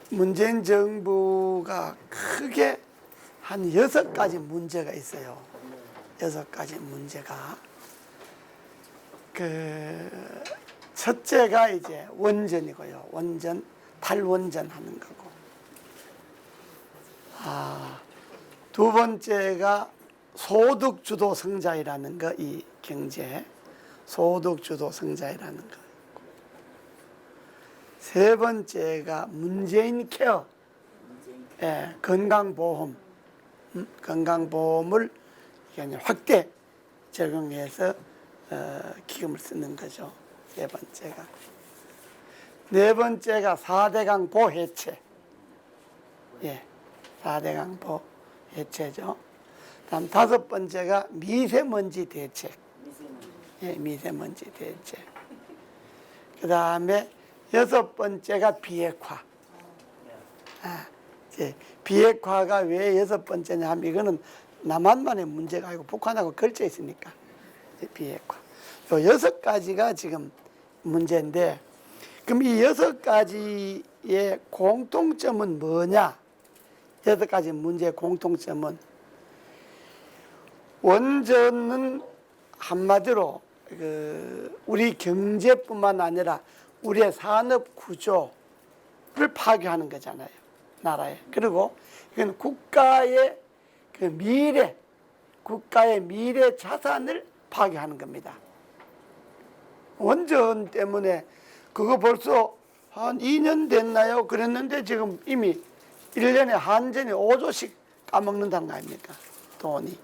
문재인 정부가 크게 한 6가지 문제가 있어요. 6가지 문제가. 첫째가 이제 원전이고요. 원전, 탈원전 하는 거고. 두 번째가 소득주도 성장이라는 거, 이 경제. 소득주도 성장이라는 거. 세 번째가 문재인 케어. 예, 건강보험. 건강보험을 확대 적용해서 기금을 쓰는 거죠. 세 번째가. 네 번째가 4대강 보해체. 예, 4대강 보해체죠. 다음 다섯 번째가 미세먼지 대책. 예, 미세먼지 대책. 그 다음에 여섯 번째가 비핵화. 비핵화가 왜 여섯 번째냐 하면 이거는 남한만의 문제가 아니고 북한하고 걸쳐 있으니까. 비핵화. 요 6가지가 지금 문제인데, 그럼 이 6가지의 공통점은 뭐냐? 6가지 문제의 공통점은 원전은 한마디로 우리 경제뿐만 아니라 우리의 산업 구조를 파괴하는 거잖아요. 나라에. 그리고 이건 국가의 미래 자산을 파괴하는 겁니다. 원전 때문에 그거 벌써 한 2년 됐나요? 그랬는데 지금 이미 1년에 한전이 5조씩 까먹는다는 거 아닙니까? 돈이.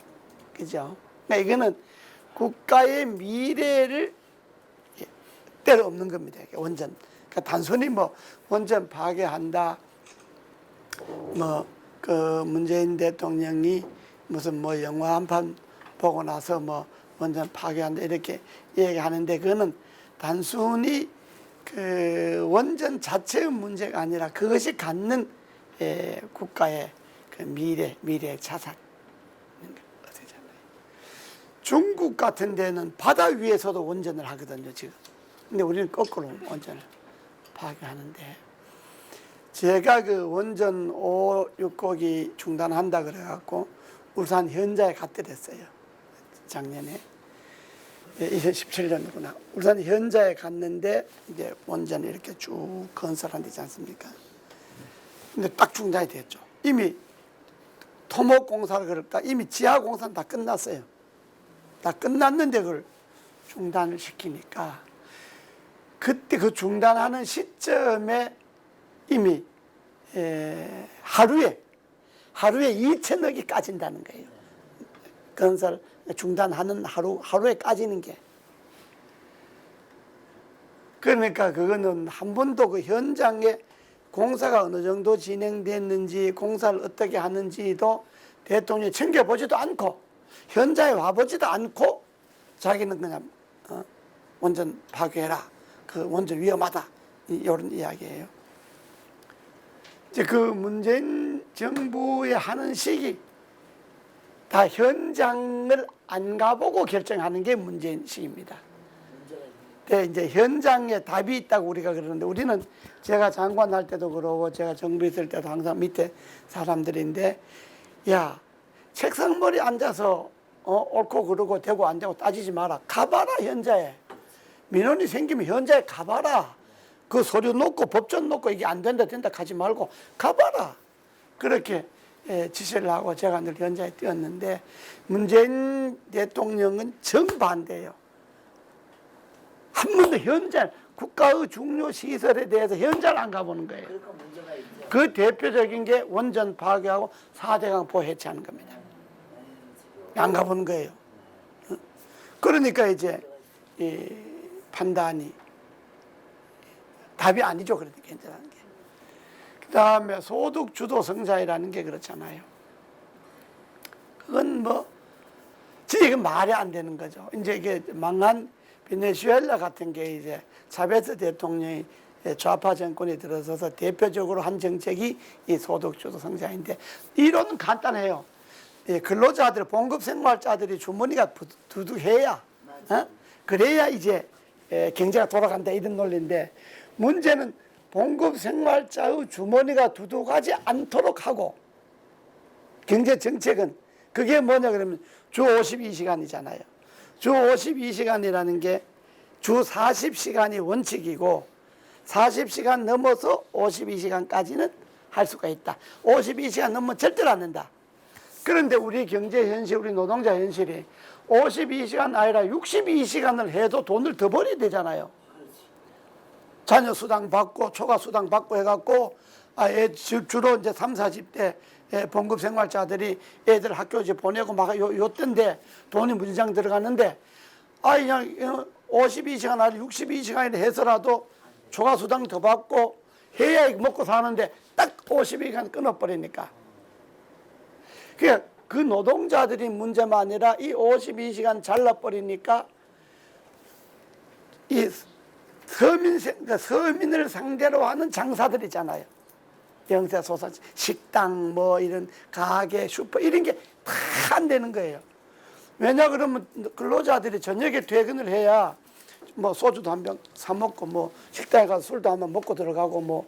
그죠? 그러니까 이거는 국가의 미래를 때려엎는 겁니다. 원전. 그러니까 단순히 원전 파괴한다. 문재인 대통령이 무슨 영화 한 편 보고 나서 원전 파괴한다 이렇게 얘기하는데, 그거는 단순히 원전 자체의 문제가 아니라 그것이 갖는 국가의 미래 자산. 중국 같은 데는 바다 위에서도 원전을 하거든요, 지금. 근데 우리는 거꾸로 원전을 파괴하는데, 제가 원전 5, 6호기 중단한다 그래갖고 울산 현자에 갔더랬어요. 작년에. 2017년이구나. 울산 현자에 갔는데 이제 원전을 이렇게 쭉 건설한 데지 않습니까? 근데 딱 중단이 됐죠. 이미 토목공사를 그럴까? 이미 지하공사는 다 끝났어요. 다 끝났는데 그걸 중단을 시키니까, 그때 그 중단하는 시점에 이미 하루에 2천억이 까진다는 거예요. 건설 중단하는 하루에 까지는 게. 그러니까 그거는 한 번도 그 현장에 공사가 어느 정도 진행됐는지, 공사를 어떻게 하는지도 대통령이 챙겨보지도 않고 현장에 와보지도 않고 자기는 그냥 원전 파괴해라, 그 원전 위험하다, 이런 이야기예요. 이제 그 문재인 정부의 하는 식이 다 현장을 안 가보고 결정하는 게 문재인 식입니다. 네, 이제 현장에 답이 있다고 우리가 그러는데, 우리는 제가 장관 할 때도 그러고 제가 정부 있을 때도 항상 밑에 사람들인데, 야, 책상머리 앉아서 옳고 그르고 되고 안 되고 따지지 마라. 가봐라, 현장에. 민원이 생기면 현장에 가봐라. 그 서류 놓고 법전 놓고 이게 안 된다 가지 말고 가봐라. 그렇게 지시를 하고 제가 늘 현장에 뛰었는데, 문재인 대통령은 정반대예요. 한 번도 현장, 국가의 중요 시설에 대해서 현장을 안 가보는 거예요. 그 대표적인 게 원전 파괴하고 4대강 보해체하는 겁니다. 안 가보는 거예요. 그러니까 이제 판단이 답이 아니죠. 그러니까 괜찮은 게. 그 다음에 소득주도 성장이라는 게 그렇잖아요. 그건 진짜 이건 말이 안 되는 거죠. 이제 이게 망한 베네수엘라 같은 게 이제 차베스 대통령이 좌파 정권이 들어서서 대표적으로 한 정책이 이 소득주도 성장인데, 이론은 간단해요. 근로자들, 봉급생활자들이 주머니가 두둑해야, 그래야 이제 경제가 돌아간다, 이런 논리인데, 문제는 봉급생활자의 주머니가 두둑하지 않도록 하고, 경제정책은 그게 뭐냐 그러면 주 52시간이잖아요. 주 52시간이라는 게 주 40시간이 원칙이고 40시간 넘어서 52시간까지는 할 수가 있다. 52시간 넘으면 절대로 안 된다. 그런데 우리 경제 현실, 우리 노동자 현실이 52시간 아니라 62시간을 해도 돈을 더 벌어야 되잖아요. 자녀 수당 받고 초과 수당 받고 해갖고 주로 이제 3, 40대 봉급 생활자들이 애들 학교 이제 보내고 막 요때인데 돈이 무지장 들어가는데 그냥 52시간 아니라 62시간을 해서라도 초과 수당 더 받고 해야 먹고 사는데 딱 52시간 끊어버리니까. 그 노동자들이 문제만 아니라 이 52시간 잘라버리니까 이 서민을 상대로 하는 장사들이잖아요. 영세소상, 식당, 뭐 이런 가게, 슈퍼 이런 게 다 안 되는 거예요. 왜냐 그러면 근로자들이 저녁에 퇴근을 해야 뭐 소주도 한 병 사 먹고 뭐 식당에 가서 술도 한 번 먹고 들어가고 뭐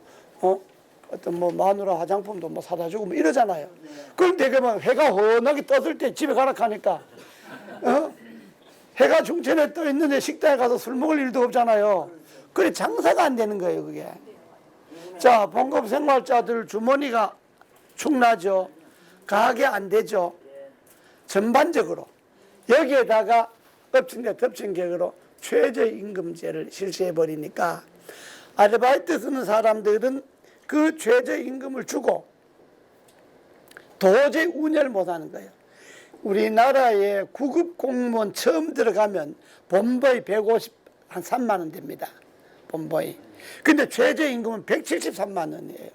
어떤 뭐 마누라 화장품도 뭐 사다 주고 뭐 이러잖아요. 그럼 되게 막 해가 환하게 떴을 때 집에 가라 하니까 해가 중천에 떠 있는데 식당에 가서 술 먹을 일도 없잖아요. 그래 장사가 안 되는 거예요, 그게. 자, 봉급 생활자들 주머니가 축나죠. 가게 안 되죠. 전반적으로 여기에다가 엎친 데 덮친 격으로 최저임금제를 실시해 버리니까 아르바이트 쓰는 사람들은 그 최저임금을 주고 도저히 운영을 못하는 거예요. 우리나라에 구급 공무원 처음 들어가면 본보이 150한 3만 원 됩니다. 본보이. 근데 최저임금은 173만 원이에요.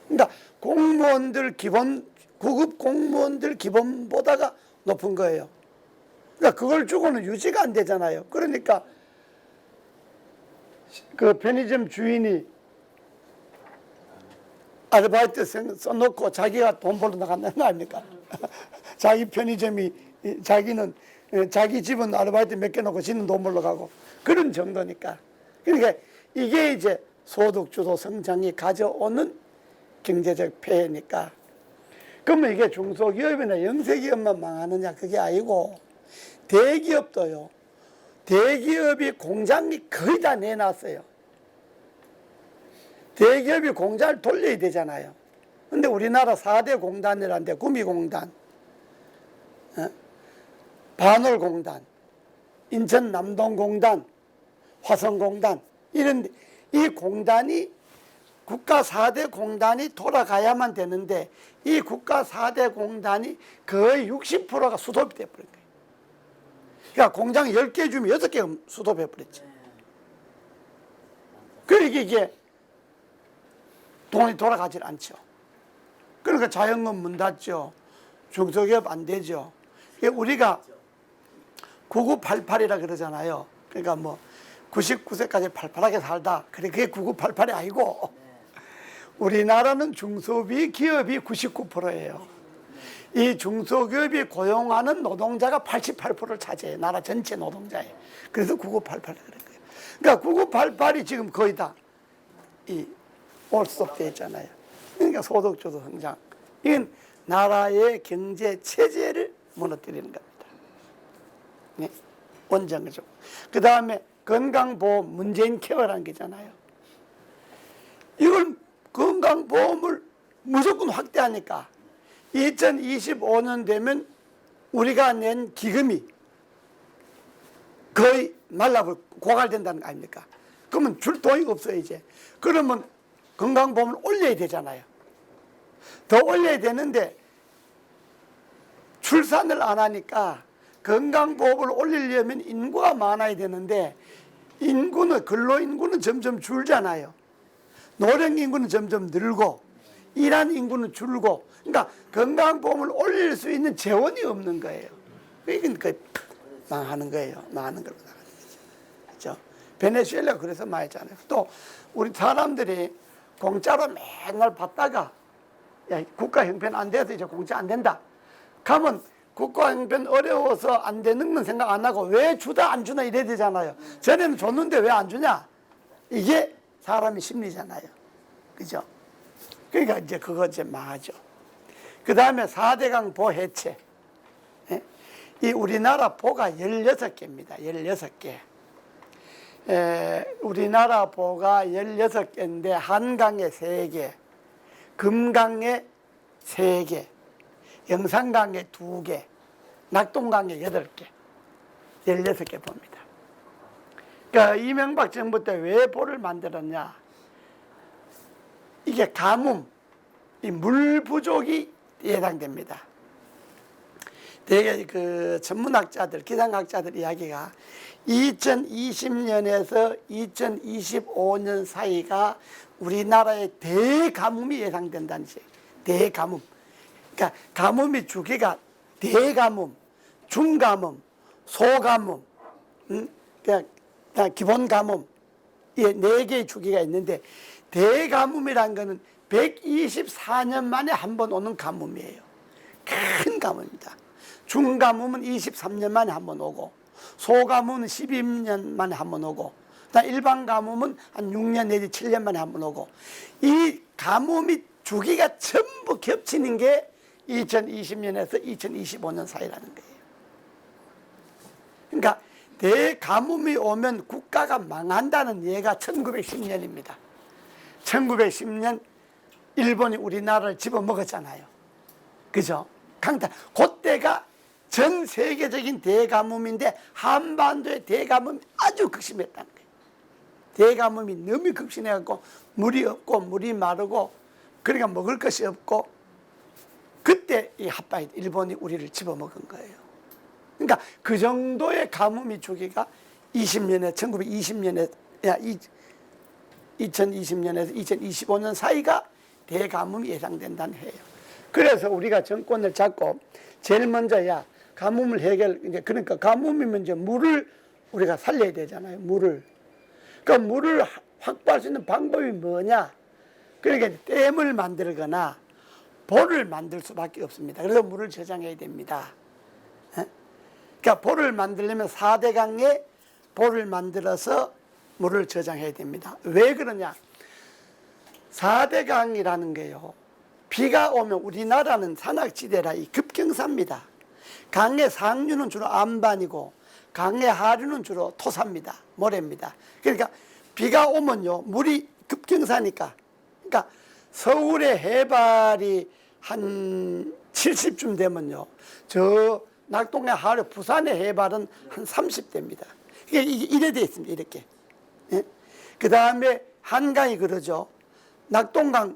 그러니까 공무원들 구급 공무원들 기본보다가 높은 거예요. 그러니까 그걸 주고는 유지가 안 되잖아요. 그러니까 그 편의점 주인이 아르바이트 써놓고 자기가 돈 벌러 나간다는 거 아닙니까? 자기 편의점이 자기 집은 아르바이트 몇 개 놓고 지는 돈 벌러 가고 그런 정도니까. 그러니까 이게 이제 소득주도 성장이 가져오는 경제적 폐해니까. 그러면 이게 중소기업이나 영세기업만 망하느냐 그게 아니고 대기업도요. 대기업이 공장이 거의 다 내놨어요. 대기업이 공장을 돌려야 되잖아요. 근데 우리나라 4대 공단이라는데 구미공단, 반월공단, 인천 남동공단, 화성공단 이런 이 공단이 국가 4대 공단이 돌아가야만 되는데 이 국가 4대 공단이 거의 60%가 수도업이 돼버린 거예요. 그러니까 공장 10개 주면 6개 수도업해버렸지. 그러니까 이게 돈이 돌아가질 않죠. 그러니까 자영업 문 닫죠. 중소기업 안 되죠. 우리가 9988이라 그러잖아요. 그러니까 뭐 99세까지 팔팔하게 살다. 그게 9988이 아니고 우리나라는 중소비 기업이 99%예요. 이 중소기업이 고용하는 노동자가 88%를 차지해요. 나라 전체 노동자에. 그래서 9988이라 그런 거예요. 그러니까 9988이 지금 거의 다 올스톱되어 있잖아요. 그러니까 소득주도 성장. 이건 나라의 경제 체제를 무너뜨리는 겁니다. 네? 원정이죠. 그 다음에 건강보험 문재인 케어라는 게 있잖아요. 이걸 건강보험을 무조건 확대하니까 2025년 되면 우리가 낸 기금이 거의 고갈된다는 거 아닙니까? 그러면 줄 돈이 없어요, 이제. 그러면 건강보험을 올려야 되잖아요. 더 올려야 되는데 출산을 안 하니까 건강보험을 올리려면 인구가 많아야 되는데 근로인구는 점점 줄잖아요. 노령인구는 점점 늘고 일한 인구는 줄고 그러니까 건강보험을 올릴 수 있는 재원이 없는 거예요. 그러니까 망하는 거예요. 망하는 걸로 나가는 거죠. 그렇죠? 베네수엘라가 그래서 망했잖아요. 또 우리 사람들이 공짜로 맨날 받다가 야, 국가 형편 안 돼서 이제 공짜 안 된다. 가면 국가 형편 어려워서 안 되는 건 생각 안 하고 왜 주다 안 주나 이래야 되잖아요. 전에는 줬는데 왜 안 주냐? 이게 사람이 심리잖아요. 그죠? 그러니까 이제 그거 이제 망하죠. 그 다음에 4대강 보 해체. 예? 이 우리나라 보가 16개입니다. 16개. 우리나라 보가 16개인데 한강에 3개, 금강에 3개, 영산강에 2개, 낙동강에 8개, 16개 보입니다. 그러니까 이명박 정부 때 왜 보를 만들었냐? 이게 가뭄, 이 물 부족이 예상됩니다. 되게 그 전문학자들, 기상학자들 이야기가 2020년에서 2025년 사이가 우리나라의 대가뭄이 예상된다는 식. 대가뭄. 그러니까 가뭄이 주기가 대가뭄, 중가뭄, 소가뭄, 그러니까 기본 가뭄, 이 4개의 주기가 있는데 대가뭄이라는 것은 124년 만에 한 번 오는 가뭄이에요. 큰 가뭄입니다. 중가뭄은 23년 만에 한 번 오고, 소가뭄은 12년 만에 한 번 오고, 일반 가뭄은 한 6년 내지 7년 만에 한 번 오고, 이 가뭄이 주기가 전부 겹치는 게 2020년에서 2025년 사이라는 거예요. 그러니까 대가뭄이 오면 국가가 망한다는 예가 1910년입니다. 1910년 일본이 우리나라를 집어먹었잖아요. 그죠? 강타. 그때가 전 세계적인 대가뭄인데 한반도의 대가뭄이 아주 극심했다는 거예요. 대가뭄이 너무 극심해갖고 물이 없고 물이 마르고 그러니까 먹을 것이 없고 그때 이 핫바이 일본이 우리를 집어먹은 거예요. 그러니까 그 정도의 가뭄이 주기가 20년에 1920년에 2020년에서 2025년 사이가 대가뭄이 예상된다는 해요. 그래서 우리가 정권을 잡고 제일 먼저야 가뭄을 이제 그러니까 가뭄이면 이제 물을 우리가 살려야 되잖아요. 물을. 그러니까 물을 확보할 수 있는 방법이 뭐냐? 그러니까 댐을 만들거나 보를 만들 수밖에 없습니다. 그래서 물을 저장해야 됩니다. 그러니까 보를 만들려면 4대강에 보를 만들어서 물을 저장해야 됩니다. 왜 그러냐? 4대강이라는 게요. 비가 오면 우리나라는 산악지대라 이 급경사입니다. 강의 상류는 주로 안반이고 강의 하류는 주로 토사입니다. 모래입니다. 그러니까 비가 오면요. 물이 급경사니까. 그러니까 서울의 해발이 한 70쯤 되면요. 저 낙동의 하류, 부산의 해발은 한 30대입니다. 이게 이래 돼 있습니다. 이렇게. 예? 그 다음에 한강이 그러죠. 낙동강이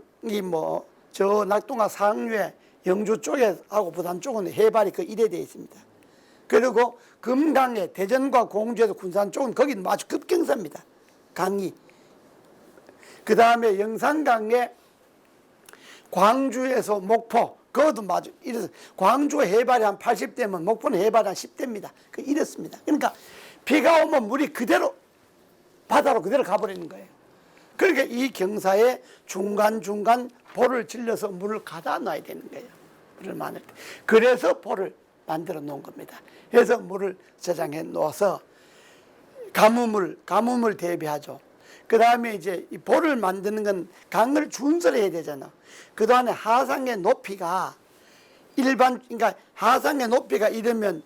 저 낙동강 상류에 영주 쪽에 하고 부산 쪽은 해발이 이래 되어 있습니다. 그리고 금강에 대전과 공주에서 군산 쪽은 거기는 아주 급경사입니다. 강이. 그 다음에 영산강에 광주에서 목포 그것도 맞아. 이래서 광주 해발이 한 80대면 목포는 해발이 한 10대입니다. 이렇습니다. 그러니까 비가 오면 물이 그대로 바다로 그대로 가버리는 거예요. 그러니까 이 경사에 중간중간 보를 질러서 물을 가다 놔야 되는 거예요. 물을 만들 때. 그래서 보를 만들어 놓은 겁니다. 그래서 물을 저장해 놓아서 가뭄을 대비하죠. 그 다음에 이제 이 보를 만드는 건 강을 준설해야 되잖아. 그 다음에 하상의 높이가 그러니까 하상의 높이가 이러면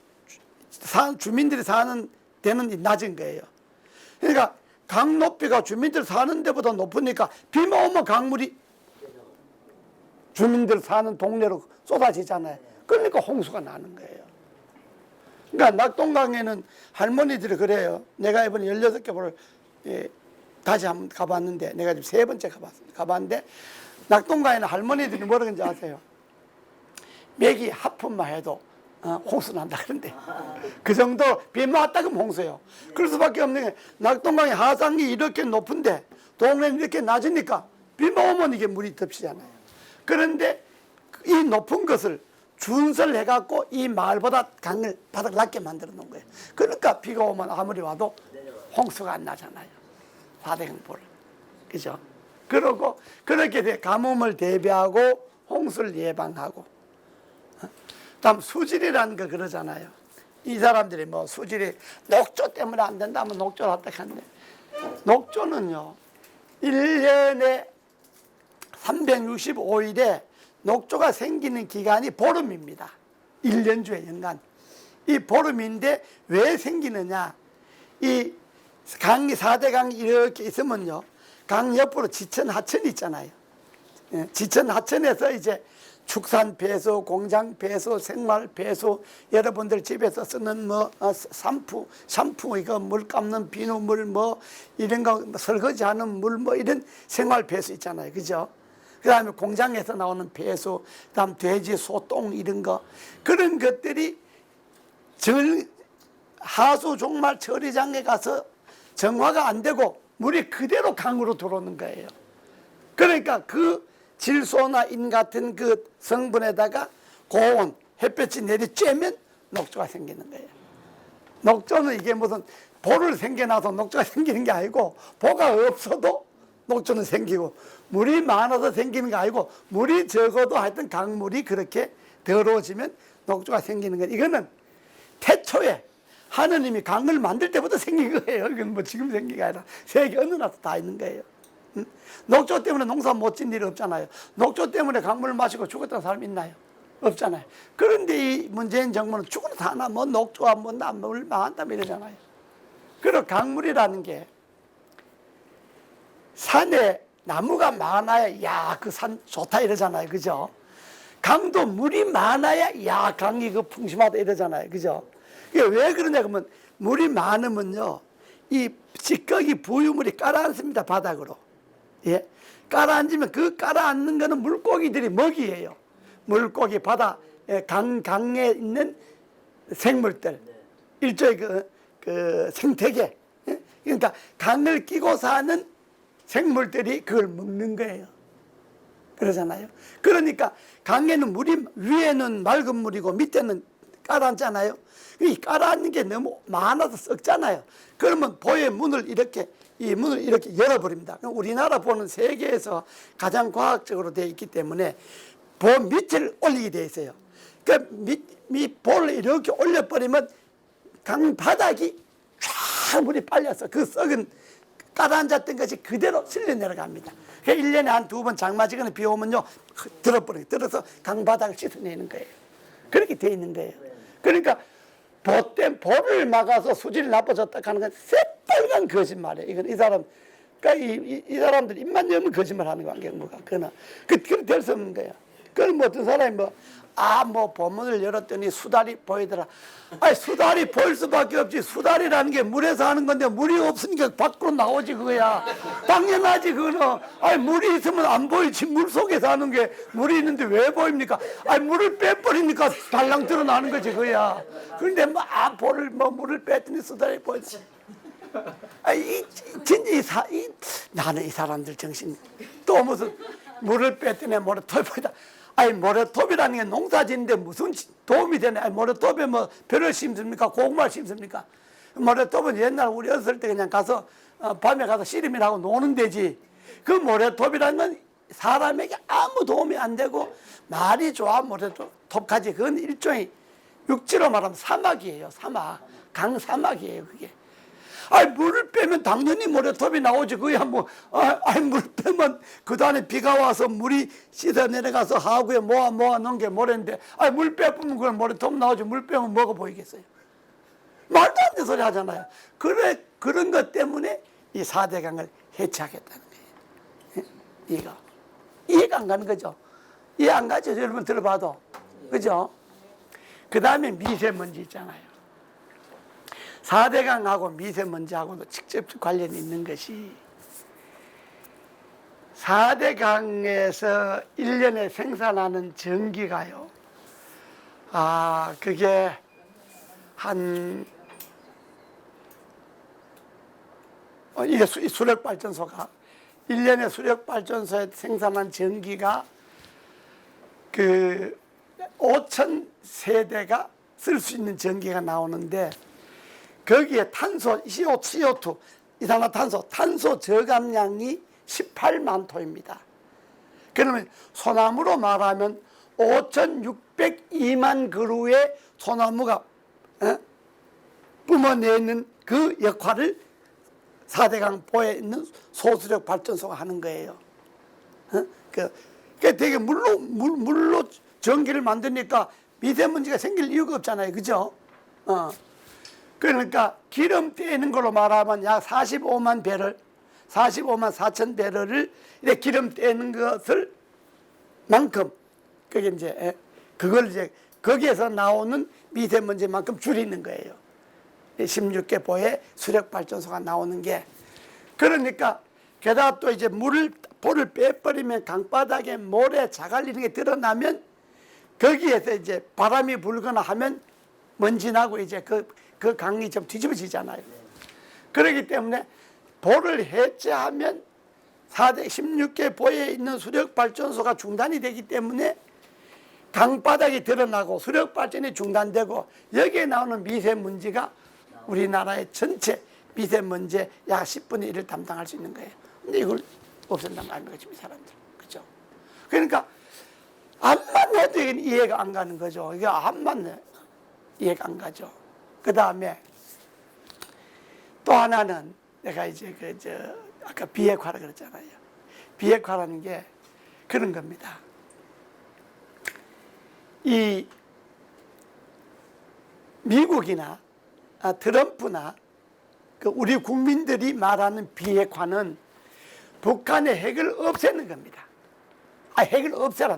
주민들이 사는 데는 낮은 거예요. 그러니까 강 높이가 주민들 사는 데보다 높으니까 비만 오면 강물이 주민들 사는 동네로 쏟아지잖아요. 그러니까 홍수가 나는 거예요. 그러니까 낙동강에는 할머니들이 그래요. 내가 이번에 16개 보를 다시 한번 가봤는데 내가 지금 3번째 가봤는데 낙동강에는 할머니들이 뭐라 그런지 아세요? 맥이 하품만 해도 홍수 난다 그런데 그 정도 비만 왔다 그러면 홍수예요. 그럴 수밖에 없는 게 낙동강의 하상이 이렇게 높은데 동네는 이렇게 낮으니까 비만 오면 이게 물이 덮치잖아요. 그런데 이 높은 것을 준설해 갖고 이 마을보다 강을 바닥 낮게 만들어 놓은 거예요. 그러니까 비가 오면 아무리 와도 홍수가 안 나잖아요. 4대강 보를. 그죠? 그러고 그렇게 돼 가뭄을 대비하고 홍수를 예방하고. 다음 수질이라는 거 그러잖아요. 이 사람들이 수질이 녹조 때문에 안 된다면 녹조를 한다 하는데 녹조는요. 1년에 365일에 녹조가 생기는 기간이 보름입니다. 1년 주에 연간. 이 보름인데 왜 생기느냐? 이 강이 4대 강이 이렇게 있으면요. 강 옆으로 지천, 하천이 있잖아요. 지천, 하천에서 이제 축산 배수, 공장 배수, 생활 배수, 여러분들 집에서 쓰는 뭐 샴푸 이거 물 감는 비누물 뭐 이런 거 설거지하는 물 뭐 이런 생활 배수 있잖아요. 그죠? 그다음에 공장에서 나오는 배수, 그다음 돼지, 소, 똥 이런 거 그런 것들이 하수 종말 처리장에 가서 정화가 안 되고 물이 그대로 강으로 들어오는 거예요. 그러니까 그 질소나 인 같은 그 성분에다가 고온, 햇볕이 내리쬐면 녹조가 생기는 거예요. 녹조는 이게 무슨 볼을 생겨나서 녹조가 생기는 게 아니고 보가 없어도 녹조는 생기고 물이 많아서 생기는 게 아니고 물이 적어도 하여튼 강물이 그렇게 더러워지면 녹조가 생기는 거예요. 이거는 태초에 하느님이 강을 만들 때부터 생긴 거예요. 이건 뭐 지금 생긴 게 아니라 세계 어느 나라도 다 있는 거예요. 녹조 때문에 농사 못 짓는 일이 없잖아요. 녹조 때문에 강물을 마시고 죽었던 사람 있나요? 없잖아요. 그런데 이 문재인 정부는 죽어도 다나 뭐 녹조와 뭐 나물 망한다 이러잖아요. 그리고 강물이라는 게 산에 나무가 많아야 야 그 산 좋다 이러잖아요. 그죠? 강도 물이 많아야 야 강이 그 풍심하다 이러잖아요. 그죠? 이게 왜 그러냐 그러면 물이 많으면요 이 찌꺼기 부유물이 깔아앉습니다. 바닥으로. 예, 깔아앉으면 그 깔아앉는 거는 물고기들이 먹이에요. 물고기, 바다, 강에 있는 생물들, 일종의 그 생태계. 예? 그러니까 강을 끼고 사는 생물들이 그걸 먹는 거예요. 그러잖아요. 그러니까 강에는 물이 위에는 맑은 물이고 밑에는 깔아앉잖아요. 이 깔아앉는 게 너무 많아서 썩잖아요. 그러면 보의 문을 이렇게 이 문을 이렇게 열어버립니다. 우리나라 보는 세계에서 가장 과학적으로 되어 있기 때문에 보 밑을 올리게 되어 있어요. 그 밑 볼을 이렇게 올려버리면 강 바닥이 쫙 물이 빨려서 그 썩은 깔아앉았던 것이 그대로 실려 내려갑니다. 1년에 한 2번 장마지거나 비 오면요 들어버려요. 들어서 강 바닥을 씻어내는 거예요. 그렇게 되어 있는 거예요. 그러니까 볼을 막아서 수질이 나빠졌다 하는 건 새빨간 거짓말이에요. 이건 이 사람, 그러니까 이 사람들 입만 열면 거짓말 하는 거야. 뭐가. 그러나, 그렇게 될 수 없는 거야. 그럼 뭐 어떤 사람이 뭐 본문을 열었더니 수달이 보이더라. 아니, 수달이 보일 수밖에 없지. 수달이라는 게 물에서 하는 건데 물이 없으니까 밖으로 나오지, 그거야. 당연하지, 그거는. 아니, 물이 있으면 안 보이지. 물 속에서 하는 게 물이 있는데 왜 보입니까? 아니, 물을 빼버리니까 달랑 드러나는 거지, 그거야. 그런데 물을 뺐더니 수달이 보이지. 아니, 진짜 나는 이 사람들 정신 또 무슨 물을 뺐더니 모래톱이 보이다. 아니, 모래톱이라는 게 농사 짓는데 무슨 도움이 되네. 아니, 모래톱에 뭐 벼를 심습니까? 고구마를 심습니까? 모래톱은 옛날 우리 어렸을 때 그냥 가서 밤에 가서 씨름이라고 노는 데지. 그 모래톱이라는 건 사람에게 아무 도움이 안 되고 말이 좋아 모래톱까지. 그건 일종의 육지로 말하면 사막이에요. 사막. 강사막이에요, 그게. 아니, 물을 빼면 당연히 모래톱이 나오지. 그야 뭐, 물 빼면 그 다음에 비가 와서 물이 씻어 내려가서 하구에 모아 놓은 게 모래인데, 물 빼면 그건 모래톱 나오지. 물 빼면 뭐가 보이겠어요? 말도 안 되는 소리 하잖아요. 그런 것 때문에 이 4대 강을 해체하겠다는 거예요. 이거. 이해가 안 가는 거죠? 이해 안 가죠? 여러분 들어봐도. 그죠? 그 다음에 미세먼지 있잖아요. 4대 강하고 미세먼지하고도 직접 관련이 있는 것이 4대 강에서 1년에 생산하는 전기가요. 그게 이게 수력발전소가 1년에 수력발전소에 생산한 전기가 그 5천 세대가 쓸 수 있는 전기가 나오는데 거기에 탄소, CO2, 이산화탄소, 탄소 저감량이 18만 톤입니다. 그러면 소나무로 말하면 5,602만 그루의 소나무가 뿜어내는 그 역할을 4대강 보에 있는 소수력 발전소가 하는 거예요. 그 되게 물로 전기를 만드니까 미세먼지가 생길 이유가 없잖아요. 그죠? 그러니까 기름 떼는 걸로 말하면 약 45만 배럴, 45만 4천 배럴을 이렇게 기름 떼는 것을 만큼, 그게 이제, 그걸 이제, 거기에서 나오는 미세먼지만큼 줄이는 거예요. 16개 보의 수력발전소가 나오는 게. 그러니까, 게다가 또 이제 볼을 빼버리면 강바닥에 모래, 자갈 이런 게 드러나면 거기에서 이제 바람이 불거나 하면 먼지 나고 이제 그 강이 좀 뒤집어지잖아요. 그렇기 때문에 볼을 해체하면 16개 보에 있는 수력발전소가 중단이 되기 때문에 강바닥이 드러나고 수력발전이 중단되고 여기에 나오는 미세먼지가 우리나라의 전체 미세먼지의 약 10분의 1을 담당할 수 있는 거예요. 근데 이걸 없앤다는 거 아닙니까, 지금 이 사람들. 그죠? 그러니까 암만 해도 이해가 안 가는 거죠. 이게 암만 이해가 안 가죠. 그 다음에 또 하나는 내가 이제 아까 비핵화라 그랬잖아요. 비핵화라는 게 그런 겁니다. 이 미국이나 트럼프나 우리 국민들이 말하는 비핵화는 북한의 핵을 없애는 겁니다. 핵을 없애라.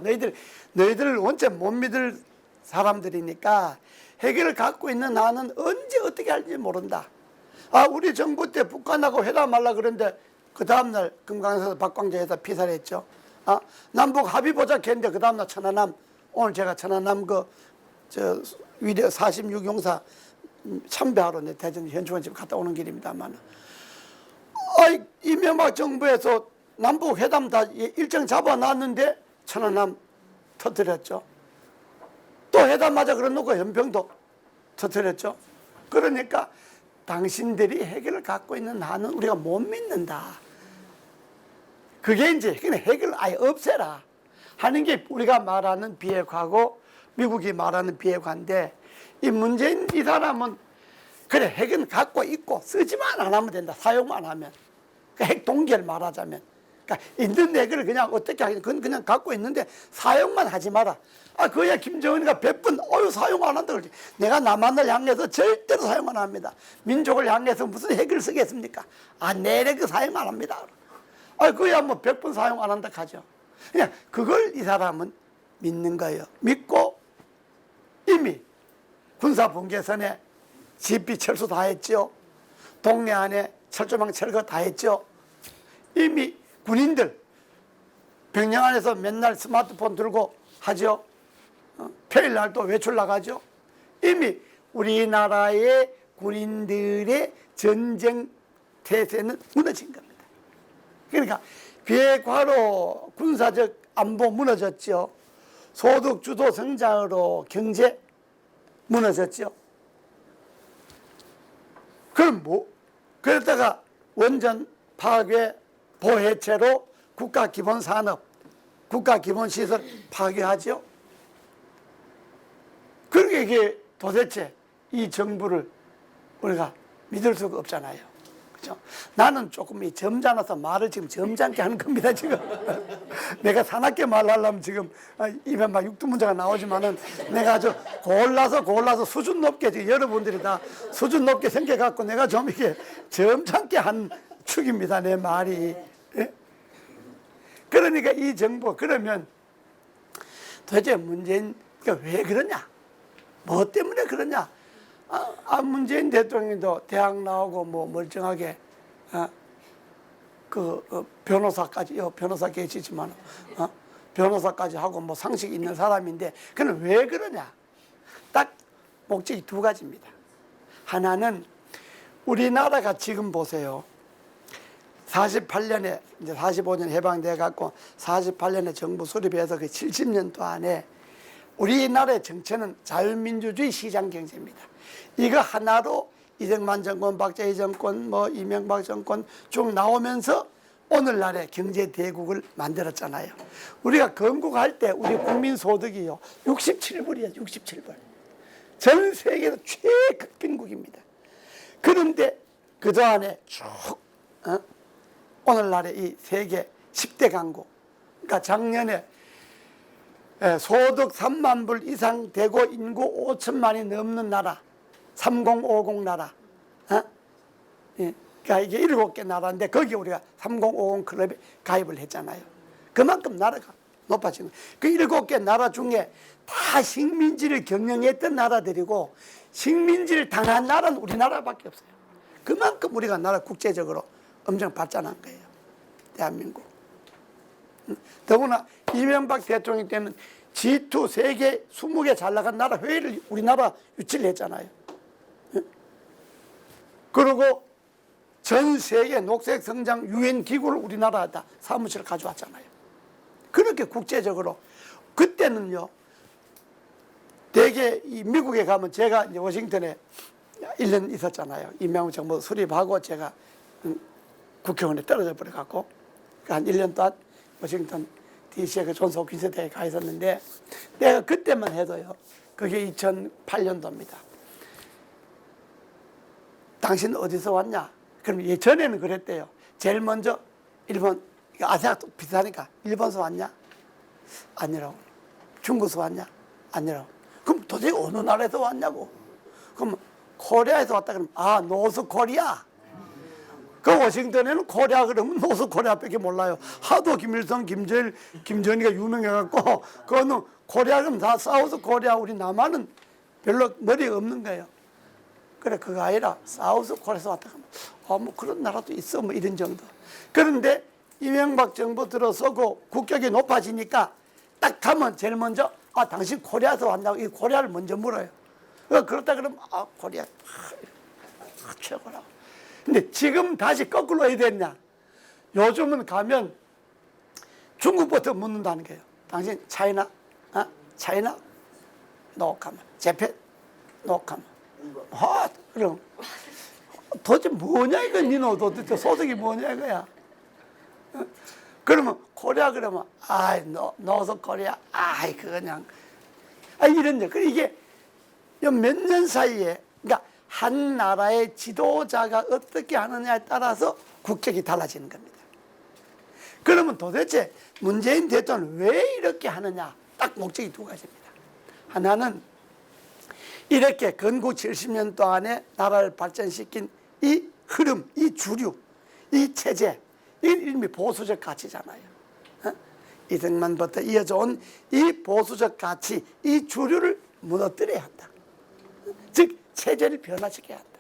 너희들을 원체 못 믿을 사람들이니까 핵을 갖고 있는 나는 언제 어떻게 할지 모른다. 우리 정부 때 북한하고 회담하려고 그랬는데 그 다음날 금강에서 박광재에서 피살을 했죠. 남북 합의 보자고 했는데 그 다음날 천안함, 오늘 제가 천안함 위대 46용사 참배하러 대전 현충원집 갔다 오는 길입니다만, 이명박 정부에서 남북 회담 다 일정 잡아놨는데 천안함 터뜨렸죠. 또 회담하자 그래놓고 연평도 터뜨렸죠. 그러니까 당신들이 핵을 갖고 있는 한은 우리가 못 믿는다. 그게 이제 핵을 아예 없애라 하는 게 우리가 말하는 비핵화고 미국이 말하는 비핵화인데, 이 문재인 이 사람은 그래 핵은 갖고 있고 쓰지만 안 하면 된다. 사용만 하면. 핵 동결 말하자면. 그러니까 있는 핵을 그냥 어떻게 하겠냐. 그건 그냥 갖고 있는데 사용만 하지 마라. 그야 김정은이가 100번 사용 안 한다 그러지. 내가 남한을 향해서 절대로 사용 안 합니다. 민족을 향해서 무슨 핵을 쓰겠습니까? 내 핵 사용 안 합니다. 그야 뭐 100번 사용 안 한다 하죠. 그냥 그걸 이 사람은 믿는 거예요. 믿고 이미 군사분계선에 GP 철수 다 했죠. 동네 안에 철조망 철거 다 했죠. 이미 군인들 병영 안에서 맨날 스마트폰 들고 하죠. 평일 날도 외출 나가죠. 이미 우리나라의 군인들의 전쟁 태세는 무너진 겁니다. 그러니까 비핵화로 군사적 안보 무너졌죠. 소득 주도 성장으로 경제 무너졌죠. 그럼 그러다가 원전 파괴 보해체로 국가 기본 산업, 국가 기본 시설 파괴하죠. 그러니까 이게 도대체 이 정부를 우리가 믿을 수가 없잖아요. 그죠? 나는 조금 점잖아서 말을 지금 점잖게 하는 겁니다, 지금. 내가 사납게 말하려면 지금 입에 막 육두문자가 나오지만은 내가 아주 골라서 수준 높게, 지금 여러분들이 다 수준 높게 생겨갖고 내가 좀 이게 점잖게 한 축입니다, 내 말이. 예? 그러니까 이 정부, 그러면 도대체 문재인, 왜 그러냐? 뭐 때문에 그러냐? 문재인 대통령도 대학 나오고 뭐 멀쩡하게, 변호사 계시지만, 변호사까지 하고 뭐 상식 있는 사람인데, 그는 왜 그러냐? 딱 목적이 두 가지입니다. 하나는 우리나라가 지금 보세요. 48년에, 이제 45년 해방돼 갖고 48년에 정부 수립해서 그 70년도 안에 우리나라의 정체는 자유민주주의 시장 경제입니다. 이거 하나로 이승만 정권, 박정희 정권, 이명박 정권 쭉 나오면서 오늘날의 경제 대국을 만들었잖아요. 우리가 건국할 때 우리 국민 소득이요 67불이에요. 67불. 전 세계에서 최극빈국입니다. 그런데 그동안에 쭉 오늘날의 이 세계 10대 강국, 그러니까 작년에 소득 3만 불 이상 되고 인구 5천만이 넘는 나라, 3050 나라, 그러니까 이게 7개 나라인데 거기 우리가 3050 클럽에 가입을 했잖아요. 그만큼 나라가 높아지는 거예요. 그 7개 나라 중에 다 식민지를 경영했던 나라들이고 식민지를 당한 나라는 우리나라밖에 없어요. 그만큼 우리가 나라 국제적으로 엄청 발전한 거예요. 대한민국. 더구나 이명박 대통령 때는 G2 세계 20개 잘 나간 나라 회의를 우리나라 유치를 했잖아요. 그리고 전 세계 녹색 성장 유엔 기구를 우리나라에다 사무실을 가져왔잖아요. 그렇게 국제적으로 그때는요. 대개 이 미국에 가면 제가 이제 워싱턴에 1년 있었잖아요. 이명박 정부 수립하고 제가 국회의원에 떨어져 버려갖고 한 1년 동안 워싱턴 DC에 그 존스 홉킨스 대에 가 있었는데 내가 그때만 해도요. 그게 2008년도입니다. 당신 어디서 왔냐? 그럼 예전에는 그랬대요. 제일 먼저 일본, 아시아도 비슷하니까 일본에서 왔냐? 아니라고. 중국에서 왔냐? 아니라고. 그럼 도대체 어느 나라에서 왔냐고. 그럼 코리아에서 왔다 그러면 노스 코리아. 그 워싱턴에는 코리아 그러면 노스 코리아밖에 몰라요. 하도 김일성, 김정일, 김정일이가 유명해갖고 그거는 코리아 그러면 다 사우스 코리아. 우리 남한은 별로 머리가 없는 거예요. 그래 그거 아니라 사우스 코리아에서 왔다 그러면 뭐 그런 나라도 있어 뭐 이런 정도. 그런데 이명박 정부 들어서고 국격이 높아지니까 딱 가면 제일 먼저 당신 코리아에서 왔냐고 이 코리아를 먼저 물어요. 그렇다 그러면 코리아 최고라고. 근데 지금 다시 거꾸로 해야 되냐? 요즘은 가면 중국부터 묻는다는 거예요. 당신 차이나? 차이나? 노카마. 재팬? 노카마. 그럼 도대체 뭐냐 이거 니노 도대체 소득이 뭐냐 이거야. 그러면 코리아 그러면 노스 코리아 그 그냥 이런 거. 이게 몇 년 사이에 그러니까 한 나라의 지도자가 어떻게 하느냐에 따라서 국격이 달라지는 겁니다. 그러면 도대체 문재인 대통령은 왜 이렇게 하느냐? 딱 목적이 두 가지입니다. 하나는 이렇게 건국 70년 동안에 나라를 발전시킨 이 흐름, 이 주류, 이 체제, 이 이름이 보수적 가치잖아요. 이승만부터 이어져 온 이 보수적 가치, 이 주류를 무너뜨려야 한다. 즉 체제를 변화시켜야 한다.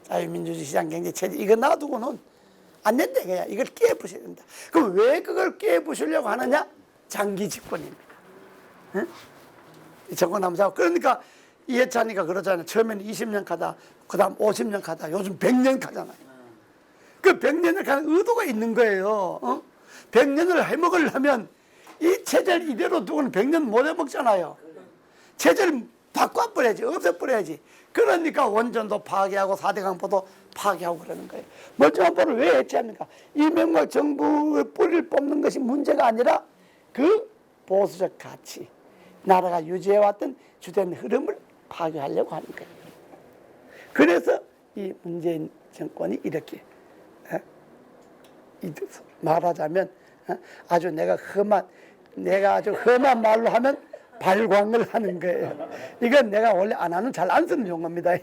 자유민주주의 시장경제 체제 이거 놔두고는 안 된다 이거야. 이걸 깨부셔야 된다. 그럼 왜 그걸 깨부시려고 하느냐? 장기 집권입니다. 정권남사하고 그러니까 이해찬이가 그러잖아요. 처음에는 20년 가다 그 다음 50년 가다 요즘 100년 가잖아요. 그 100년을 가는 의도가 있는 거예요. 100년을 해먹으려면 이 체제를 이대로 두고는 100년 못 해먹잖아요. 체제를 바꿔버려야지. 없애버려야지. 그러니까 원전도 파괴하고 4대 강포도 파괴하고 그러는 거예요. 멀쩡한 포를 왜 해체합니까? 이명박 정부의 뿌리를 뽑는 것이 문제가 아니라 그 보수적 가치, 나라가 유지해왔던 주된 흐름을 파괴하려고 하는 거예요. 그래서 이 문재인 정권이 이렇게 말하자면 아주 내가 아주 험한 말로 하면 발광을 하는 거예요. 이건 내가 원래 안 하는 잘 안 쓰는 용어입니다.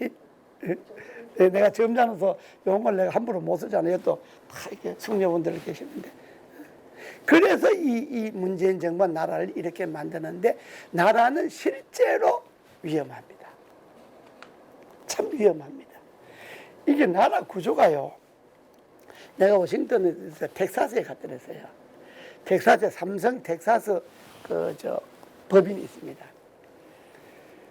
내가 점잖아서 용어를 내가 함부로 못 쓰잖아요. 또 다 이렇게 숙녀분들 계시는데. 그래서 이 문재인 정부가 나라를 이렇게 만드는데 나라는 실제로 위험합니다. 참 위험합니다. 이게 나라 구조가요. 내가 워싱턴에서 텍사스에 갔더랬어요. 텍사스에 삼성 텍사스 법인이 있습니다.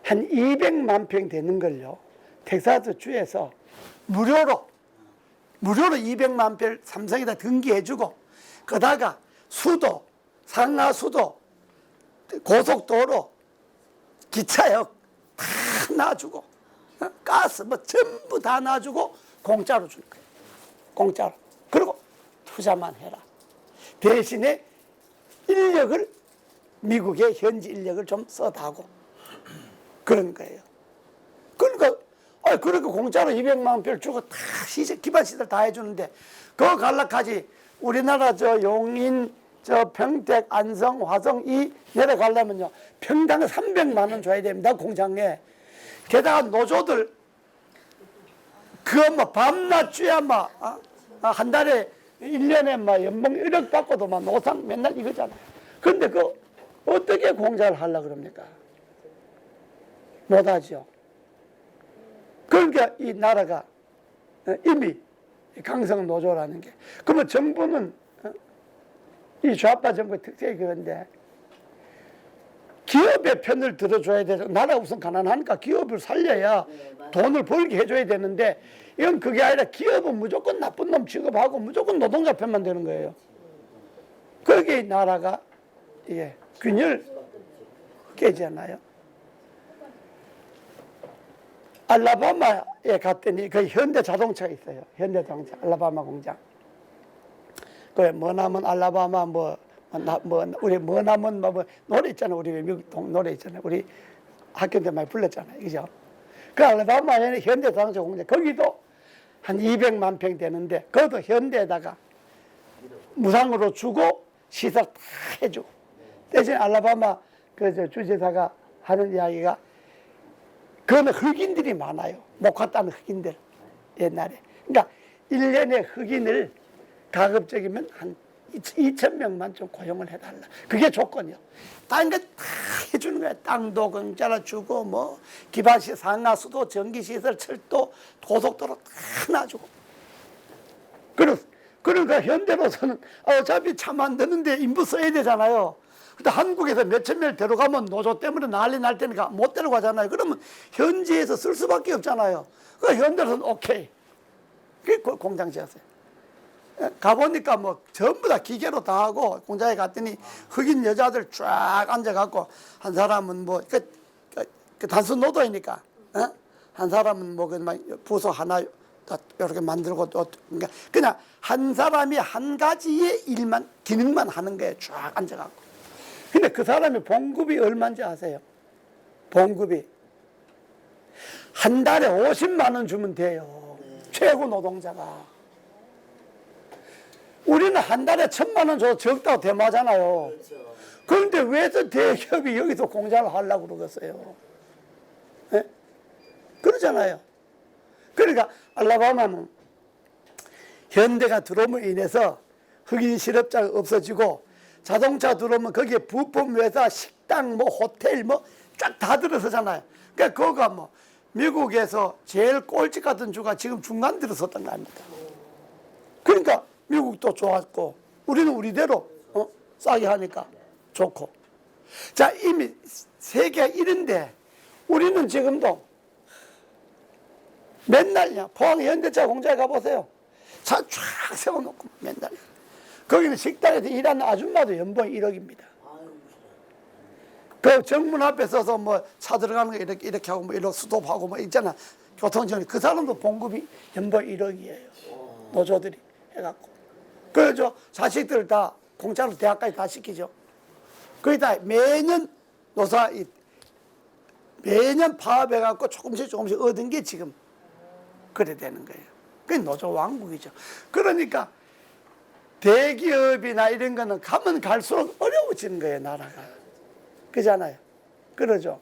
한 200만 평 되는 걸요. 텍사스 주에서 무료로 200만 평 삼성에다 등기해주고 그다가 수도, 상하수도, 고속도로, 기차역 다 놔주고 가스 뭐 전부 다 놔주고 공짜로 줄 거예요. 공짜로. 그리고 투자만 해라. 대신에 인력을 미국의 현지 인력을 좀 써다고 그런 거예요. 그러니까 공짜로 200만 평 주고 다 기반 시설 다 해주는데 그거 갈락하지. 우리나라 저 용인, 저 평택, 안성, 화성 이 내려가려면요 평당 300만 원 줘야 됩니다. 공장에. 게다가 노조들 그거 뭐 밤낮 줘야 한 달에 1년에 연봉 1억 받고도 노상 맨날 이거잖아요. 그런데 그 어떻게 공장을 하려고 그럽니까? 못하죠. 그러니까 이 나라가 이미 강성 노조라는 게. 그러면 정부는 이 좌파 정부의 특색이 그런데 기업의 편을 들어줘야 되죠. 나라가 우선 가난하니까 기업을 살려야 돈을 벌게 해줘야 되는데 이건 그게 아니라 기업은 무조건 나쁜 놈 취급하고 무조건 노동자 편만 되는 거예요. 그게 나라가 이게 균열 깨지잖아요. 알라바마에 갔더니 그 현대 자동차가 있어요. 현대 자동차 알라바마 공장. 그 머나먼 알라바마 우리 머나먼 노래 있잖아요. 우리 미국 노래 있잖아요. 우리 학교 때 많이 불렀잖아요. 그죠? 그 알라바마에는 현대 자동차 공장 거기도 한 200만 평 되는데 그것도 현대에다가 무상으로 주고 시설 다 해주고 대신 알라바마 그 주지사가 하는 이야기가 그거는 흑인들이 많아요. 목화 따는 흑인들 옛날에. 그러니까 1년에 흑인을 가급적이면 한 2,000명만 좀 고용을 해달라. 그게 조건이요. 다른 거 다 해주는 거야. 땅도 공짜로 주고 기반시 상하수도 전기시설 철도 고속도로 다 놔주고. 그러니까 현대로서는 어차피 차 만드는데 인부 써야 되잖아요. 근데 한국에서 몇천 명을 데려가면 노조 때문에 난리 날 테니까 못 데려가잖아요. 그러면 현지에서 쓸 수밖에 없잖아요. 그 현대로서는 오케이. 그게 공장 지었어요. 가보니까 전부 다 기계로 다 하고 공장에 갔더니 흑인 여자들 쫙 앉아갖고 한 사람은 그 단순 노동이니까 한 사람은 부서 하나 이렇게 만들고 또 그냥 한 사람이 한 가지의 일만 기능만 하는 거에 쫙 앉아갖고. 근데 그 사람이 봉급이 얼마인지 아세요? 봉급이 한 달에 50만 원 주면 돼요. 최고 노동자가. 우리는 한 달에 1,000만 원 줘서 적다고 대마잖아요. 그런데 왜 저 대기업이 여기서 공장을 하려고 그러겠어요? 네? 그러잖아요. 그러니까 알라바마는 현대가 들어옴으로 인해서 흑인 실업자가 없어지고 자동차 들어오면 거기에 부품 회사, 식당, 호텔 쫙 다 들어서잖아요. 그러니까 그거가 미국에서 제일 꼴찌 같은 주가 지금 중간 들어섰던 거 아닙니까? 그러니까 미국도 좋았고 우리는 우리대로 싸게 하니까 좋고. 자, 이미 세계가 이런데 우리는 지금도 맨날요 포항 현대차 공장에 가보세요. 차 쫙 세워놓고 맨날. 거기는 식당에서 일하는 아줌마도 연봉 1억입니다. 그 정문 앞에 서서 차 들어가는 거 이렇게 하고 이렇게 스톱하고 있잖아. 교통정리. 그 사람도 봉급이 연봉 1억이에요. 노조들이 해갖고. 그래서 자식들 다 공짜로 대학까지 다 시키죠. 거기다 매년 매년 파업해갖고 조금씩 얻은 게 지금 그래 되는 거예요. 그게 노조 왕국이죠. 그러니까 대기업이나 이런 거는 가면 갈수록 어려워지는 거예요, 나라가. 그잖아요. 그러죠.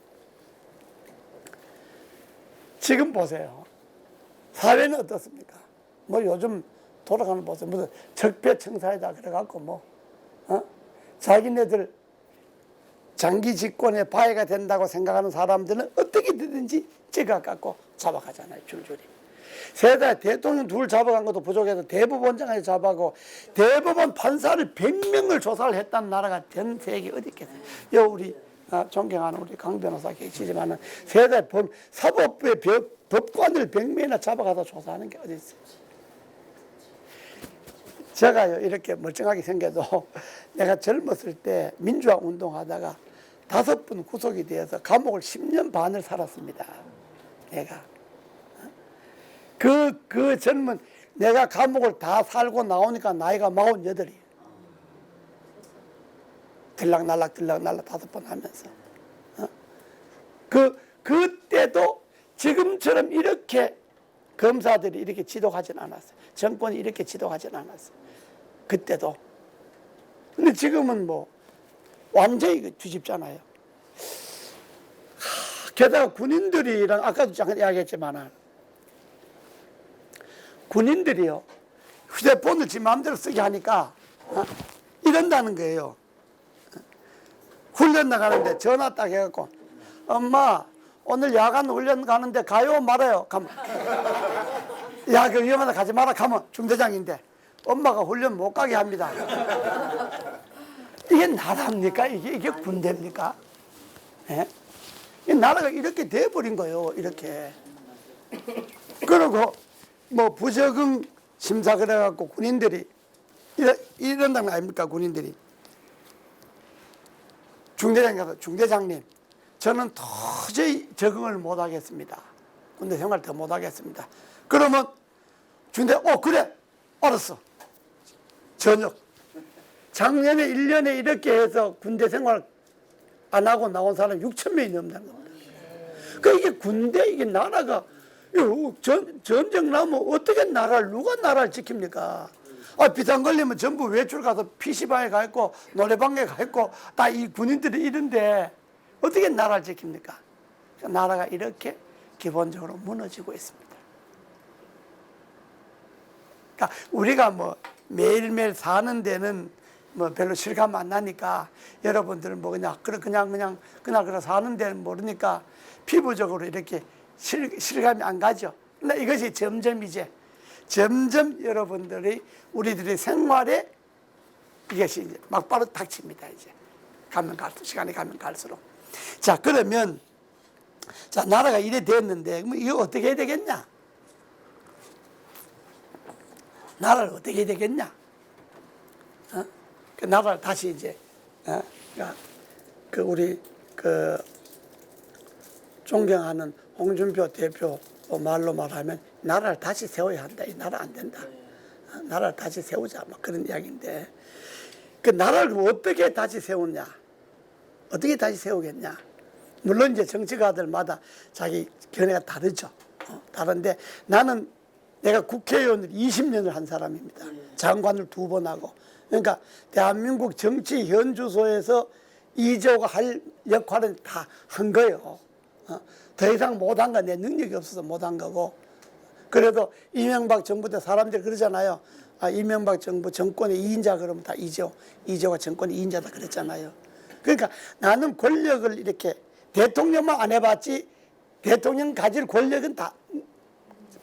지금 보세요. 사회는 어떻습니까? 요즘 돌아가는 보세요. 무슨 적폐청사에다 그래갖고 자기네들 장기 집권의 바위가 된다고 생각하는 사람들은 어떻게든지 찍어갖고 잡아가잖아요, 줄줄이. 세대 대통령 둘 잡아간 것도 부족해서 대법원장까지 잡아가고 대법원 판사를 100명을 조사를 했다는 나라가 전 세계 어디 있겠어요. 우리 존경하는 우리 강 변호사 계시지만은 세대 사법부의 법관을 100명이나 잡아가서 조사하는 게 어디 있어요. 제가요 이렇게 멀쩡하게 생겨도 내가 젊었을 때 민주화 운동하다가 5번 구속이 되어서 감옥을 10년 반을 살았습니다. 내가. 그 젊은 내가 감옥을 다 살고 나오니까 나이가 48이에요. 들락날락 5번 하면서. 그때도 지금처럼 이렇게 검사들이 이렇게 지독하진 않았어요. 정권이 이렇게 지독하진 않았어요. 그때도. 근데 지금은 뭐 완전히 뒤집잖아요. 게다가 군인들이랑 아까도 잠깐 이야기했지만 군인들이요 휴대폰을 지 마음대로 쓰게 하니까 이런다는 거예요. 훈련 나가는데 전화 딱 해갖고 엄마 오늘 야간 훈련 가는데 가요 말아요. 가면 야 그 위험하다 가지 마라. 가면 중대장인데 엄마가 훈련 못 가게 합니다. 이게 나라입니까? 이게 군대입니까? 예? 이 나라가 이렇게 돼버린 거예요. 이렇게. 그리고 뭐 부적응 심사 그래갖고 군인들이 이런다는 거 아닙니까? 군인들이 중대장 가서 중대장님 저는 도저히 적응을 못 하겠습니다. 군대 생활 더 못 하겠습니다. 그러면 그래 알았어. 저녁 작년에 1년에 이렇게 해서 군대 생활 안 하고 나온 사람 6천 명이 넘는다는 겁니다. 그러니까 이게 군대 이게 나라가 전쟁 나면 어떻게 누가 나라를 지킵니까? 비상 걸리면 전부 외출 가서 PC방에 가 있고 노래방에 가 있고 다 이 군인들이 이런데 어떻게 나라를 지킵니까? 나라가 이렇게 기본적으로 무너지고 있습니다. 그러니까 우리가 뭐 매일매일 사는 데는 뭐 별로 실감 안 나니까 여러분들은 뭐 그냥 그냥 사는 데는 모르니까 피부적으로 이렇게 실감이 안 가죠. 근데 이것이 점점 우리들의 생활에 이것이 이제 막바로 닥칩니다. 이제 시간이 가면 갈수록. 자, 그러면 자 나라가 이래 됐는데 그럼 이거 어떻게 해야 되겠냐? 나라를 어떻게 해야 되겠냐? 그 나라를 다시 이제 우리 존경하는 홍준표 대표 말로 말하면 나라를 다시 세워야 한다. 이 나라 안 된다. 나라를 다시 세우자. 막 그런 이야기인데 그 나라를 어떻게 다시 세우냐? 어떻게 다시 세우겠냐? 물론 이제 정치가들마다 자기 견해가 다르죠. 다른데 내가 국회의원을 20년을 한 사람입니다. 장관을 2번 하고. 그러니까 대한민국 정치 현주소에서 이재호가 할 역할은 다 한 거예요. 더 이상 못한 건 내 능력이 없어서 못한 거고. 그래도 이명박 정부 때 사람들이 그러잖아요. 이명박 정부 정권의 2인자 그러면 다 이재호가 정권의 2인자다 그랬잖아요. 그러니까 나는 권력을 이렇게 대통령만 안 해봤지 대통령 가질 권력은 다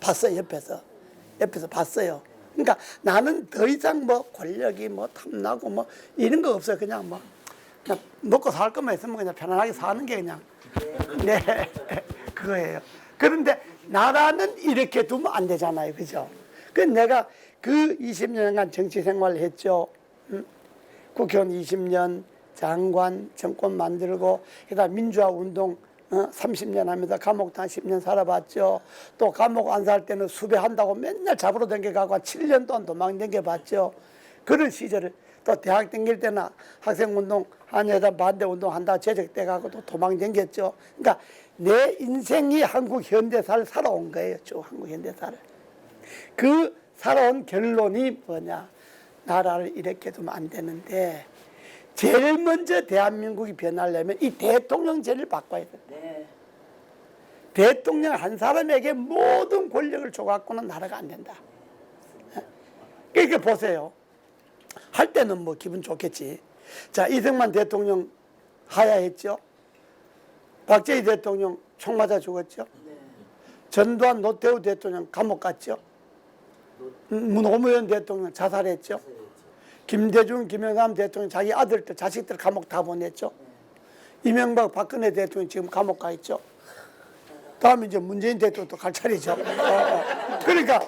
봤어요. 옆에서 봤어요. 그러니까 나는 더 이상 뭐 권력이 뭐 탐나고 뭐 이런 거 없어요. 그냥 먹고 살 것만 있으면 그냥 편안하게 사는 게 그냥 네 그거예요. 그런데 나라는 이렇게 두면 안 되잖아요. 그죠? 그래서 내가 그 20년간 정치 생활을 했죠. 국회의원 20년, 장관, 정권 만들고, 그다음 민주화 운동 30년 하면서 감옥도 한 10년 살아봤죠. 또 감옥 안 살 때는 수배한다고 맨날 잡으러 다녀가고 7년 동안 도망 다녀봤죠. 그런 시절을 또 대학 다닐 때는 학생운동, 한여자 반대운동 한다 제적돼가고 또 도망 다녔죠. 그러니까 내 인생이 한국 현대사를 살아온 거예요. 쭉 한국 현대사를. 그 살아온 결론이 뭐냐. 나라를 이렇게 두면 안 되는데 제일 먼저 대한민국이 변하려면 이 대통령제를 바꿔야 된다. 네. 대통령 한 사람에게 모든 권력을 줘갖고는 나라가 안 된다. 그러니까 보세요. 할 때는 뭐 기분 좋겠지. 자, 이승만 대통령 하야했죠. 박정희 대통령 총 맞아 죽었죠. 네. 전두환 노태우 대통령 감옥 갔죠. 노무현 대통령 자살했죠. 김대중, 김영삼 대통령 자기 아들들, 자식들 감옥 다 보냈죠. 이명박, 박근혜 대통령 지금 감옥 가 있죠. 다음에 이제 문재인 대통령도 갈 차례죠. 그러니까,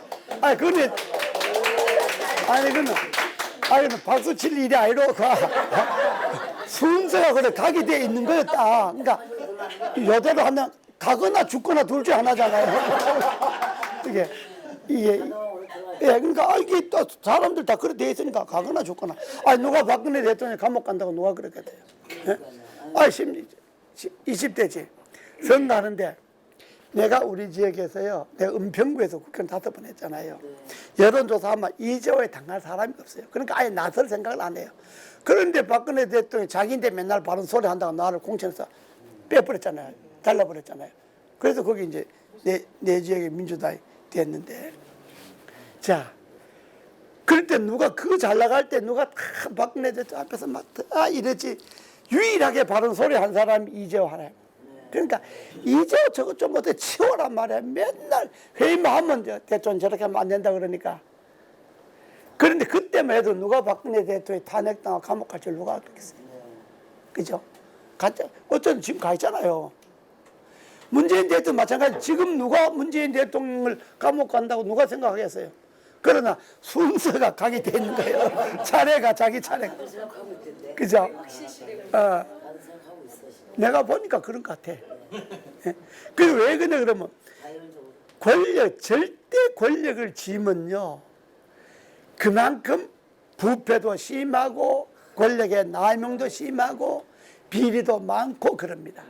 그거는 박수 칠 일이 아니로 순서가 그래 가게 돼 있는 거였다. 그러니까 여대로 하면 가거나 죽거나 둘 중 하나잖아요. 이게 그러니까 이게 또 사람들 다 그렇게 돼 있으니까 가거나 죽거나. 누가 박근혜 대통령 감옥 간다고 누가 그렇게 돼요? 20대지 선거하는데 내가 우리 지역에서요, 내가 은평구에서 국회의원 5번 했잖아요. 여론조사하면 이재호에 당할 사람이 없어요. 그러니까 아예 나설 생각을 안 해요. 그런데 박근혜 대통령이 자기인데 맨날 바른 소리 한다고 나를 공천에서 빼버렸잖아요. 잘라버렸잖아요. 그래서 거기 이제 내 지역의 민주당이 됐는데. 자, 그럴 때 누가 그 잘 나갈 때 누가 다 박근혜 대통령 앞에서 막 이랬지. 유일하게 바른 소리 한 사람이 이재호 하나예요. 그러니까 이재호 저거 좀 어떻게 치워란 말이야. 맨날 회의만 하면 대통령 저렇게 하면 안 된다 그러니까. 그런데 그때만 해도 누가 박근혜 대통령이 탄핵당하고 감옥 갈 줄 누가 알겠어요. 그죠? 어쨌든 지금 가 있잖아요. 문재인 대통령 마찬가지. 지금 누가 문재인 대통령을 감옥 간다고 누가 생각하겠어요. 그러나 순서가 가게 돼 있는 거예요. 차례가 자기 차례가. 그죠? 내가 보니까 그런 것 같아. 그리고 왜 그래 그러면 절대 권력을 쥐면요, 그만큼 부패도 심하고 권력의 남용도 심하고 비리도 많고 그럽니다.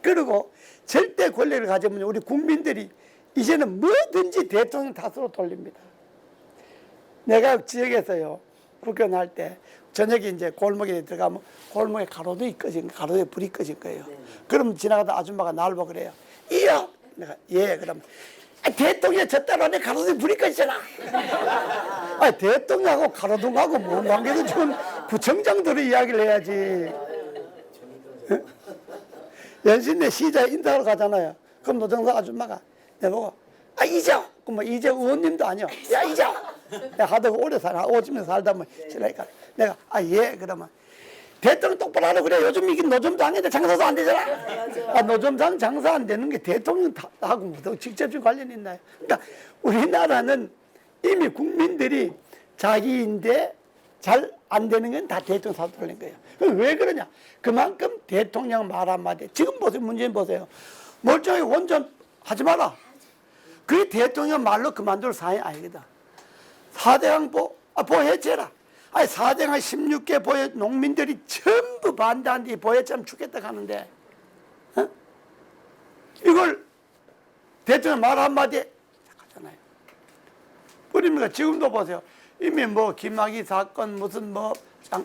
그리고 절대 권력을 가지면 우리 국민들이 이제는 뭐든지 대통령 탓으로 돌립니다. 내가 지역에서요, 국회의원 할 때 저녁에 이제 골목에 들어가면 골목에 가로등이 꺼진, 가로등에 불이 꺼진 거예요. 그럼 지나가다 아줌마가 나를 보고 그래요. 이요! 내가 예, 그럼 대통령이 저 따로 내 가로등에 불이 꺼지잖아. 대통령하고 가로등하고 뭔 관계도 지금 구청장들이 이야기를 해야지. 연신내 시장에 인사하러 가잖아요. 그럼 노정사 아줌마가 내보고 이재호! 그럼 이재호 의원님도 아니요. 야 이재호! 내가 하도 오래 살아, 50년 살다 보면 지나니까 내가 예, 그러면 대통령 똑바로 하라 그래. 요즘 이게 노점장인데 장사도 안 되잖아. 노점장 장사 안 되는 게 대통령하고 직접적인 관련이 있나요? 그러니까 우리나라는 이미 국민들이 자기인데 잘 안 되는 건 다 대통령 사도 돌린 거예요. 그럼 왜 그러냐? 그만큼 대통령 말 한마디. 지금 보세요. 문재인 보세요. 멀쩡하게 원전 하지 마라. 그게 대통령 말로 그만둘 사안이 아니거든. 4대강 보해체라. 4대강 16개 보해 농민들이 전부 반대한데 보해체하면 죽겠다 하는데, 이걸 대통령 말 한마디 하잖아요. 그러니까 지금도 보세요. 이미 김학의 사건, 무슨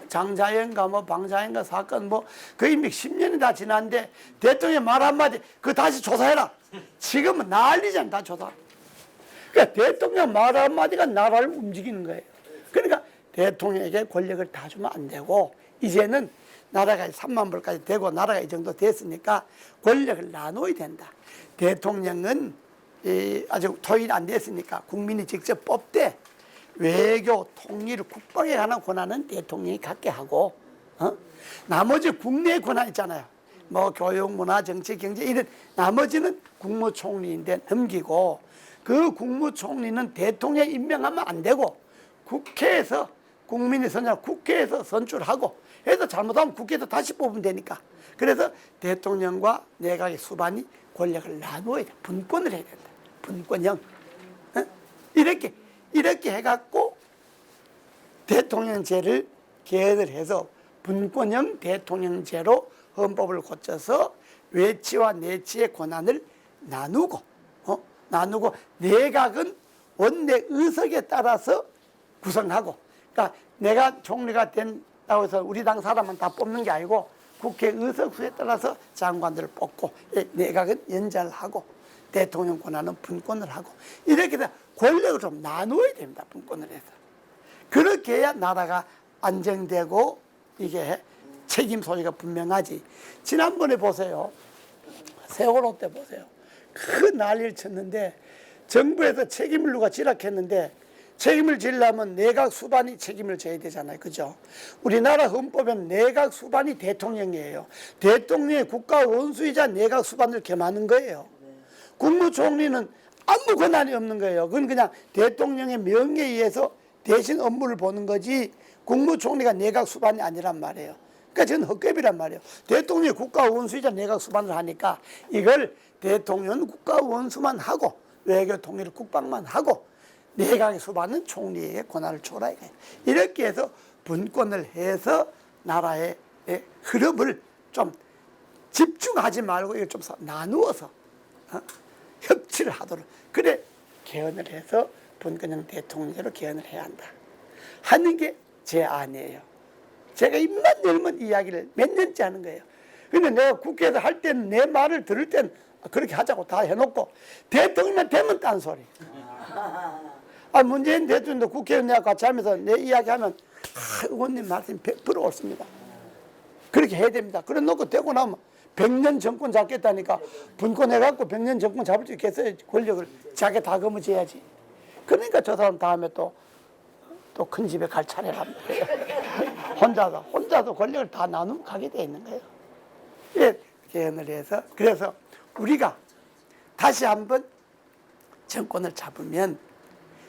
장자연가 방자연가 사건 그 이미 10년이 다 지났는데 대통령 말 한마디 그거 다시 조사해라. 지금은 난리잖아. 다 조사. 그러니까 대통령 말 한마디가 나라를 움직이는 거예요. 그러니까 대통령에게 권력을 다 주면 안 되고, 이제는 나라가 3만 불까지 되고 나라가 이 정도 됐으니까 권력을 나눠야 된다. 대통령은 아직 토의가 안 됐으니까 국민이 직접 뽑되, 외교, 통일, 국방에 관한 권한은 대통령이 갖게 하고, 나머지 국내 권한 있잖아요. 교육, 문화, 정치, 경제 이런 나머지는 국무총리인데 넘기고, 그 국무총리는 대통령 임명하면 안 되고 국회에서 국민이 선정한 국회에서 선출하고 해서 잘못하면 국회에서 다시 뽑으면 되니까. 그래서 대통령과 내각의 수반이 권력을 나누어야 돼. 분권을 해야 된다. 분권형. 이렇게 해갖고 대통령제를 개혁을 해서 분권형 대통령제로 헌법을 고쳐서 외치와 내치의 권한을 나누고 내각은 원내 의석에 따라서 구성하고, 그러니까 내가 총리가 된다고 해서 우리 당 사람은 다 뽑는 게 아니고 국회 의석수에 따라서 장관들을 뽑고, 내각은 연설하고 대통령 권한은 분권을 하고, 이렇게 해서 권력을 좀 나누어야 됩니다. 분권을 해서. 그렇게 해야 나라가 안정되고 이게 책임 소지가 분명하지. 지난번에 보세요. 세월호 때 보세요. 큰 난리를 쳤는데 정부에서 책임을 누가 지락했는데, 책임을 지려면 내각 수반이 책임을 져야 되잖아요. 그죠? 우리나라 헌법엔 내각 수반이 대통령이에요. 대통령이 국가 원수이자 내각 수반을 겸하는 거예요. 국무총리는 아무 권한이 없는 거예요. 그건 그냥 대통령의 명예에 의해서 대신 업무를 보는 거지, 국무총리가 내각 수반이 아니란 말이에요. 그러니까 저는 헛개비란 말이에요. 대통령이 국가 원수이자 내각 수반을 하니까 이걸 대통령은 국가 원수만 하고 외교 통일 국방만 하고 내각의 수반은 총리에게 권한을 줘라. 이렇게 해서 분권을 해서 나라의 흐름을 좀 집중하지 말고 이걸 좀 나누어서 협치를 하도록. 그래 개헌을 해서 분권형 대통령제로 개헌을 해야 한다 하는 게 제 안이에요. 제가 입만 열면 이야기를 몇 년째 하는 거예요. 근데 내가 국회에서 할 때는 내 말을 들을 때는 그렇게 하자고 다 해놓고 대통령 되면 딴소리. 문재인 대통령도 국회의원하고 같이 하면서 내 이야기하면 의원님 말씀이 100% 옳습니다. 그렇게 해야 됩니다. 그래 놓고 되고 나면 100년 정권 잡겠다니까 분권해갖고 100년 정권 잡을 수 있겠어요. 권력을 자기 다 거머쥐어야지. 그러니까 저 사람 다음에 또 큰 집에 갈 차례랍니다. 혼자서 권력을 다 나누면 가게 돼 있는 거예요. 예, 개헌을 해서. 그래서 우리가 다시 한번 정권을 잡으면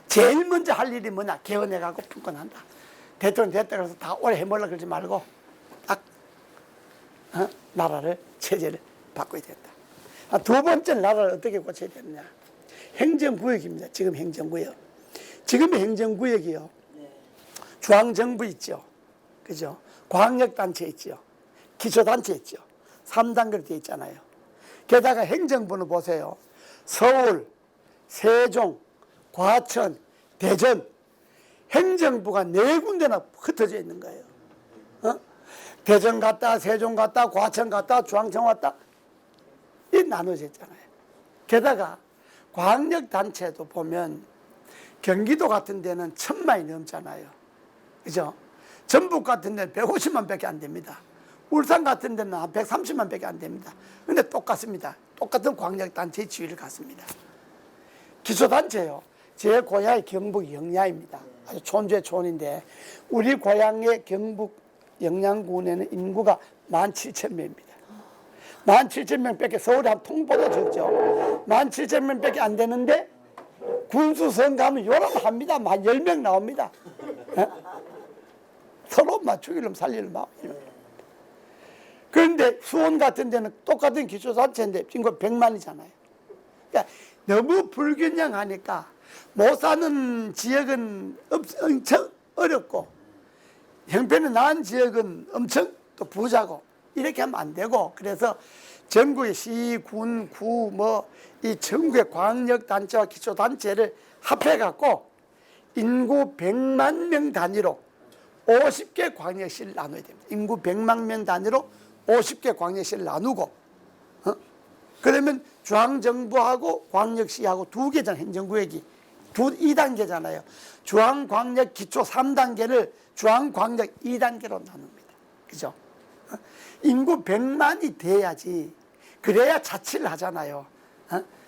제일 먼저 할 일이 뭐냐? 개헌해가고 분권한다. 대통령 됐다 그래서 다 오래 해먹으려 그러지 말고 딱 나라를 체제를 바꿔야 된다. 두 번째 나라를 어떻게 고쳐야 되느냐? 행정구역입니다. 지금 행정구역. 지금의 행정구역이요. 중앙정부 있죠. 그죠? 광역단체 있죠. 기초단체 있죠. 3단계로 되어 있잖아요. 게다가 행정부는 보세요. 서울, 세종, 과천, 대전 행정부가 4군데나 흩어져 있는 거예요. 대전 갔다 세종 갔다 과천 갔다 중앙청 왔다 이 나눠져 있잖아요. 게다가 광역단체도 보면 경기도 같은 데는 1000만이 넘잖아요. 그죠? 전북 같은 데는 150만 밖에 안 됩니다. 울산 같은 데는 한 130만 밖에 안 됩니다. 근데 똑같습니다. 똑같은 광역단체의 지위를 갖습니다. 기초단체요. 제 고향이 경북 영야입니다. 아주 촌주의 촌인데 우리 고향의 경북 영양군에는 인구가 17,000명입니다. 17,000명 밖에 서울이 한 통보도 적죠. 17,000명 밖에 안 되는데 군수선 가면 요람합니다. 한 10명 나옵니다. 서로 죽이려면 살리려면 그런데 수원 같은 데는 똑같은 기초단체인데 인구 100만이잖아요. 그러니까 너무 불균형하니까 못 사는 지역은 엄청 어렵고 형편이 나은 지역은 엄청 또 부자고 이렇게 하면 안 되고 그래서 전국의 시, 군, 구, 이 전국의 광역단체와 기초단체를 합해갖고 인구 100만 명 단위로 50개 광역시를 나눠야 됩니다. 인구 100만 명 단위로 50개 광역시를 나누고 그러면 중앙정부하고 광역시하고 2개잖아요. 행정구역이 2단계잖아요. 중앙광역 기초 3단계를 중앙광역 2단계로 나눕니다. 그죠? 인구 100만이 돼야지 그래야 자치를 하잖아요.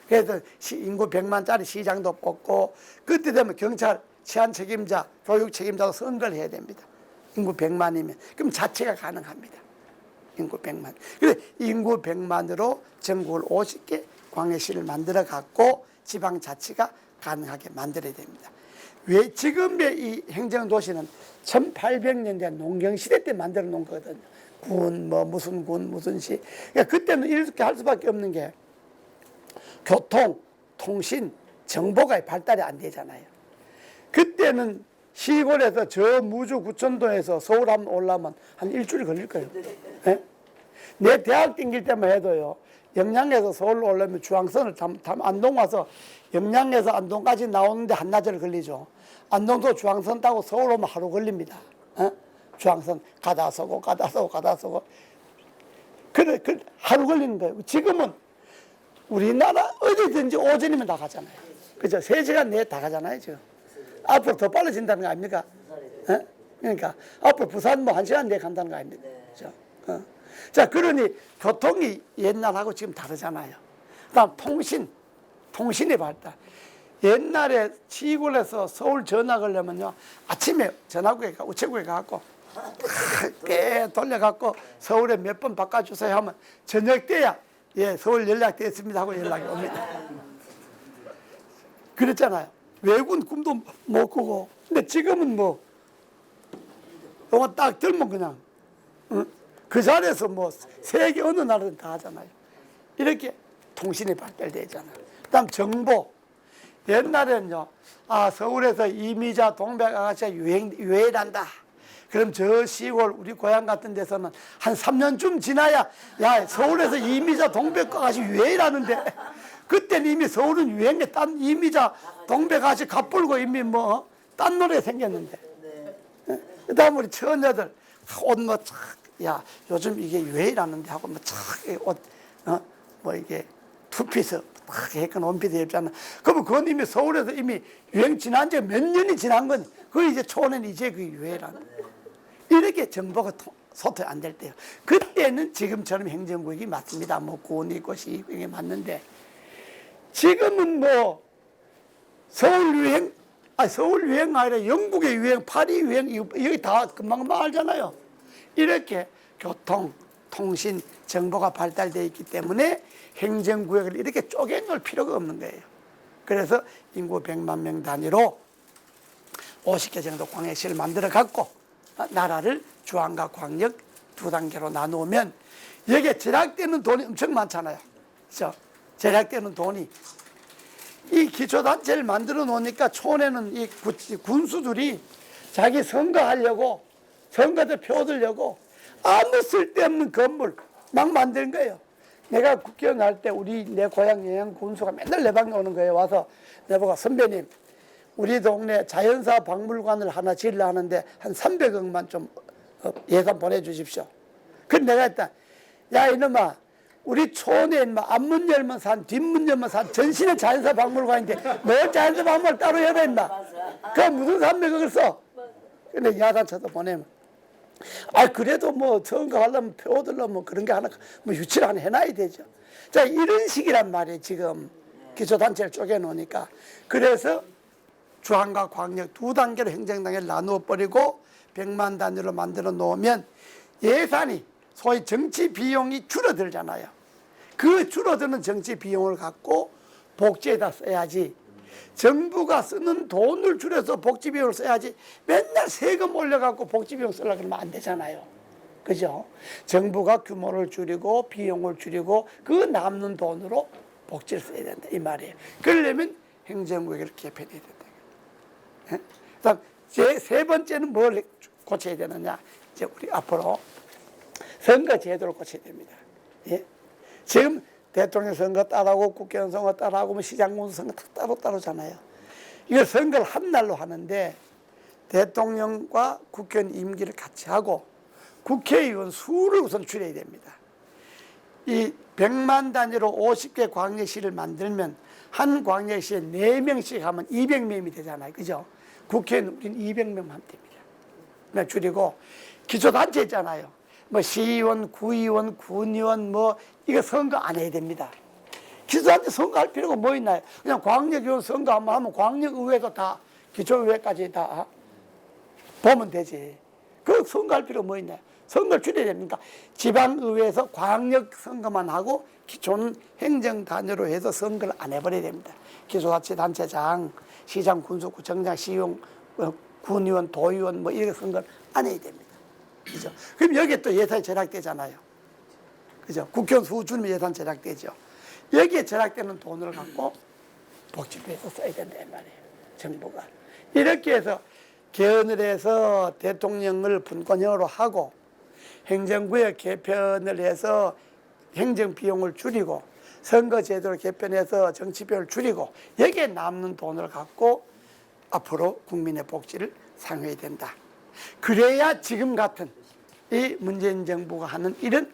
그래서 인구 100만짜리 시장도 뽑고 그때 되면 경찰 치안 책임자, 교육 책임자도 선거를 해야 됩니다. 인구 100만이면 그럼 자치가 가능합니다. 인구 100만. 그래 인구 100만으로 전국을 50개 광역시를 만들어 갖고 지방자치가 가능하게 만들어야 됩니다. 왜 지금의 이 행정도시는 1800년대 농경시대 때 만들어 놓은 거거든요. 군, 무슨 시. 그러니까 그때는 이렇게 할 수밖에 없는 게 교통, 통신, 정보가 발달이 안 되잖아요. 그때는 시골에서 저 무주 구천동에서 서울 한번 올라면 한 일주일 걸릴 거예요. 네? 내 대학 댕길 때만 해도요. 영양에서 서울로 오려면 중앙선을 안동 와서 영양에서 안동까지 나오는데 한나절 걸리죠. 안동도 중앙선 타고 서울 오면 하루 걸립니다. 중앙선 가다 서고 그래 하루 걸리는 거예요. 지금은 우리나라 어디든지 오전이면 다 가잖아요. 그죠? 3시간 내에 다 가잖아요, 지금. 앞으로 더 빨라진다는 거 아닙니까? 그러니까 앞으로 부산 1시간 내에 간다는 거 아닙니까? 그죠? 자, 그러니 교통이 옛날하고 지금 다르잖아요. 그다음 통신의 발달. 옛날에 시골에서 서울 전화 걸려면요, 아침에 전화국에 우체국에 가갖고 꽤 돌려갖고 서울에 몇 번 바꿔주세요 하면 저녁 때야 예 서울 연락됐습니다 하고 연락이 옵니다. 그랬잖아요. 외국은 꿈도 못 꾸고. 근데 지금은 요거 딱 들면 그냥 그 자리에서 세계 어느 나라든 다 하잖아요. 이렇게 통신이 발달되잖아요. 그다음 정보. 옛날에는요, 서울에서 이미자 동백 아가씨가 유행한다. 그럼 저 시골 우리 고향 같은 데서는 한 3년쯤 지나야 야 서울에서 이미자 동백 아가씨 유행하는데 그때는 이미 서울은 유행에 딴 이미자 동백아시 갑불고 이미 뭐 딴 노래 생겼는데. 그 다음 우리 처녀들 옷 뭐 야 요즘 이게 유행이라는데 하고 뭐 옷 뭐 이게 투피스 약간 원피스 입잖아. 그러면 그건 이미 서울에서 이미 유행 지난 지 몇 년이 지난 건 그 이제 초는 이제 그 유행이라는. 이렇게 정보가 소통이 안 될 때요. 그때는 지금처럼 행정구역이 맞습니다. 뭐 군이 있고 시군이 맞는데 지금은 뭐 서울 유행, 서울 유행 아니라 영국의 유행, 파리 유행 여기 다 금방금방 알잖아요. 이렇게 교통, 통신, 정보가 발달되어 있기 때문에 행정구역을 이렇게 쪼개놓을 필요가 없는 거예요. 그래서 인구 100만 명 단위로 50개 정도 광역시를 만들어 갖고 나라를 중앙과 광역 두 단계로 나누면 여기에 절약되는 돈이 엄청 많잖아요. 그렇죠? 절약되는 돈이 이 기초단체를 만들어 놓으니까 촌에는 이 군수들이 자기 선거하려고 선거 때 표들려고 아무 쓸데없는 건물 막 만드는 거예요. 내가 국회의원 할 때 내 고향 영양 군수가 맨날 내 방에 오는 거예요. 와서 내보고 선배님 우리 동네 자연사 박물관을 하나 지으려 하는데 한 300억만 좀 예산 보내주십시오. 그래서 내가 했다. 야 이놈아 우리 촌에 앞문 열면 산 뒷문 열면 산 전신의 자연사 박물관인데 뭘 자연사 박물관 따로 열어 임마. 그 무슨 300억을 써. 근데 야단쳐서 보내면 그래도 뭐 선거하려면 표들로 뭐 그런 게 하나 뭐 유치를 하나 해놔야 되죠. 자 이런 식이란 말이에요. 지금 기초단체를 쪼개놓으니까. 그래서 중앙과 광역 두 단계로 행정단계를 나누어 버리고 100만 단위로 만들어 놓으면 예산이 소위 정치 비용이 줄어들잖아요. 그 줄어드는 정치 비용을 갖고 복지에다 써야지. 정부가 쓰는 돈을 줄여서 복지 비용을 써야지. 맨날 세금 올려갖고 복지 비용 쓰려고 그러면 안 되잖아요. 그죠? 정부가 규모를 줄이고 비용을 줄이고 그 남는 돈으로 복지를 써야 된다 이 말이에요. 그러려면 행정구역을 개편해야 된다. 그다음 세 번째는 뭘 고쳐야 되느냐? 이제 우리 앞으로 선거 제도를 고쳐야 됩니다. 예? 지금 대통령 선거 따라하고 국회의원 선거 따라하고 뭐 시장군 선거 다 따로따로잖아요. 이걸 선거를 한 날로 하는데 대통령과 국회의원 임기를 같이 하고 국회의원 수를 우선 줄여야 됩니다. 이 100만 단위로 50개 광역시를 만들면 한 광역시에 4명씩 하면 200명이 되잖아요. 그죠? 국회의원 우리는 200명만 하면 됩니다. 줄이고 기초단체 있잖아요. 뭐 시의원, 구의원, 군의원 뭐 이거 선거 안 해야 됩니다. 기초단체 선거할 필요가 뭐 있나요? 그냥 광역의원 선거 한번 하면 광역의회도 다 기초의회까지 다 보면 되지. 그 선거할 필요가 뭐 있나요? 선거를 줄여야 됩니까? 지방의회에서 광역 선거만 하고 기초는 행정단위로 해서 선거를 안 해버려야 됩니다. 기초자치단체장, 시장, 군수, 구청장, 시의원, 군의원, 도의원 뭐 이렇게 선거를 안 해야 됩니다. 그죠? 그럼 여기에 또 예산이 절약되잖아요. 그죠? 국회의원 수 줄이면 예산 절약되죠. 여기에 절약되는 돈을 갖고 복지부에서 써야 된다 이 말이에요. 정부가. 이렇게 해서 개헌을 해서 대통령을 분권형으로 하고 행정구역 개편을 해서 행정비용을 줄이고 선거제도를 개편해서 정치비용을 줄이고 여기에 남는 돈을 갖고 앞으로 국민의 복지를 상회해야 된다. 그래야 지금 같은 이 문재인 정부가 하는 이런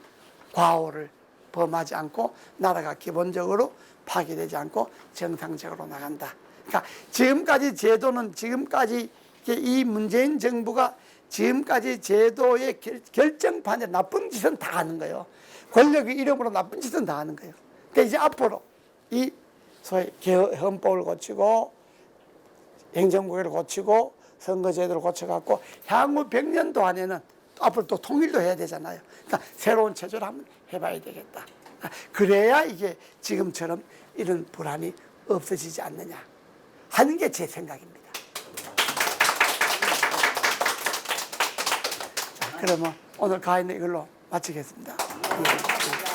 과오를 범하지 않고 나라가 기본적으로 파괴되지 않고 정상적으로 나간다. 그러니까 지금까지 제도는 지금까지 이 문재인 정부가 지금까지 제도의 결정판에 나쁜 짓은 다 하는 거예요. 권력의 이름으로 나쁜 짓은 다 하는 거예요. 그러니까 이제 앞으로 이 소위 헌법을 고치고 행정구역을 고치고 선거제도를 고쳐갖고 향후 100년도 안에는 앞으로 또 통일도 해야 되잖아요. 그러니까 새로운 체제를 한번 해봐야 되겠다. 그래야 이게 지금처럼 이런 불안이 없어지지 않느냐 하는 게 제 생각입니다. 자, 그러면 오늘 강의는 이걸로 마치겠습니다. 예.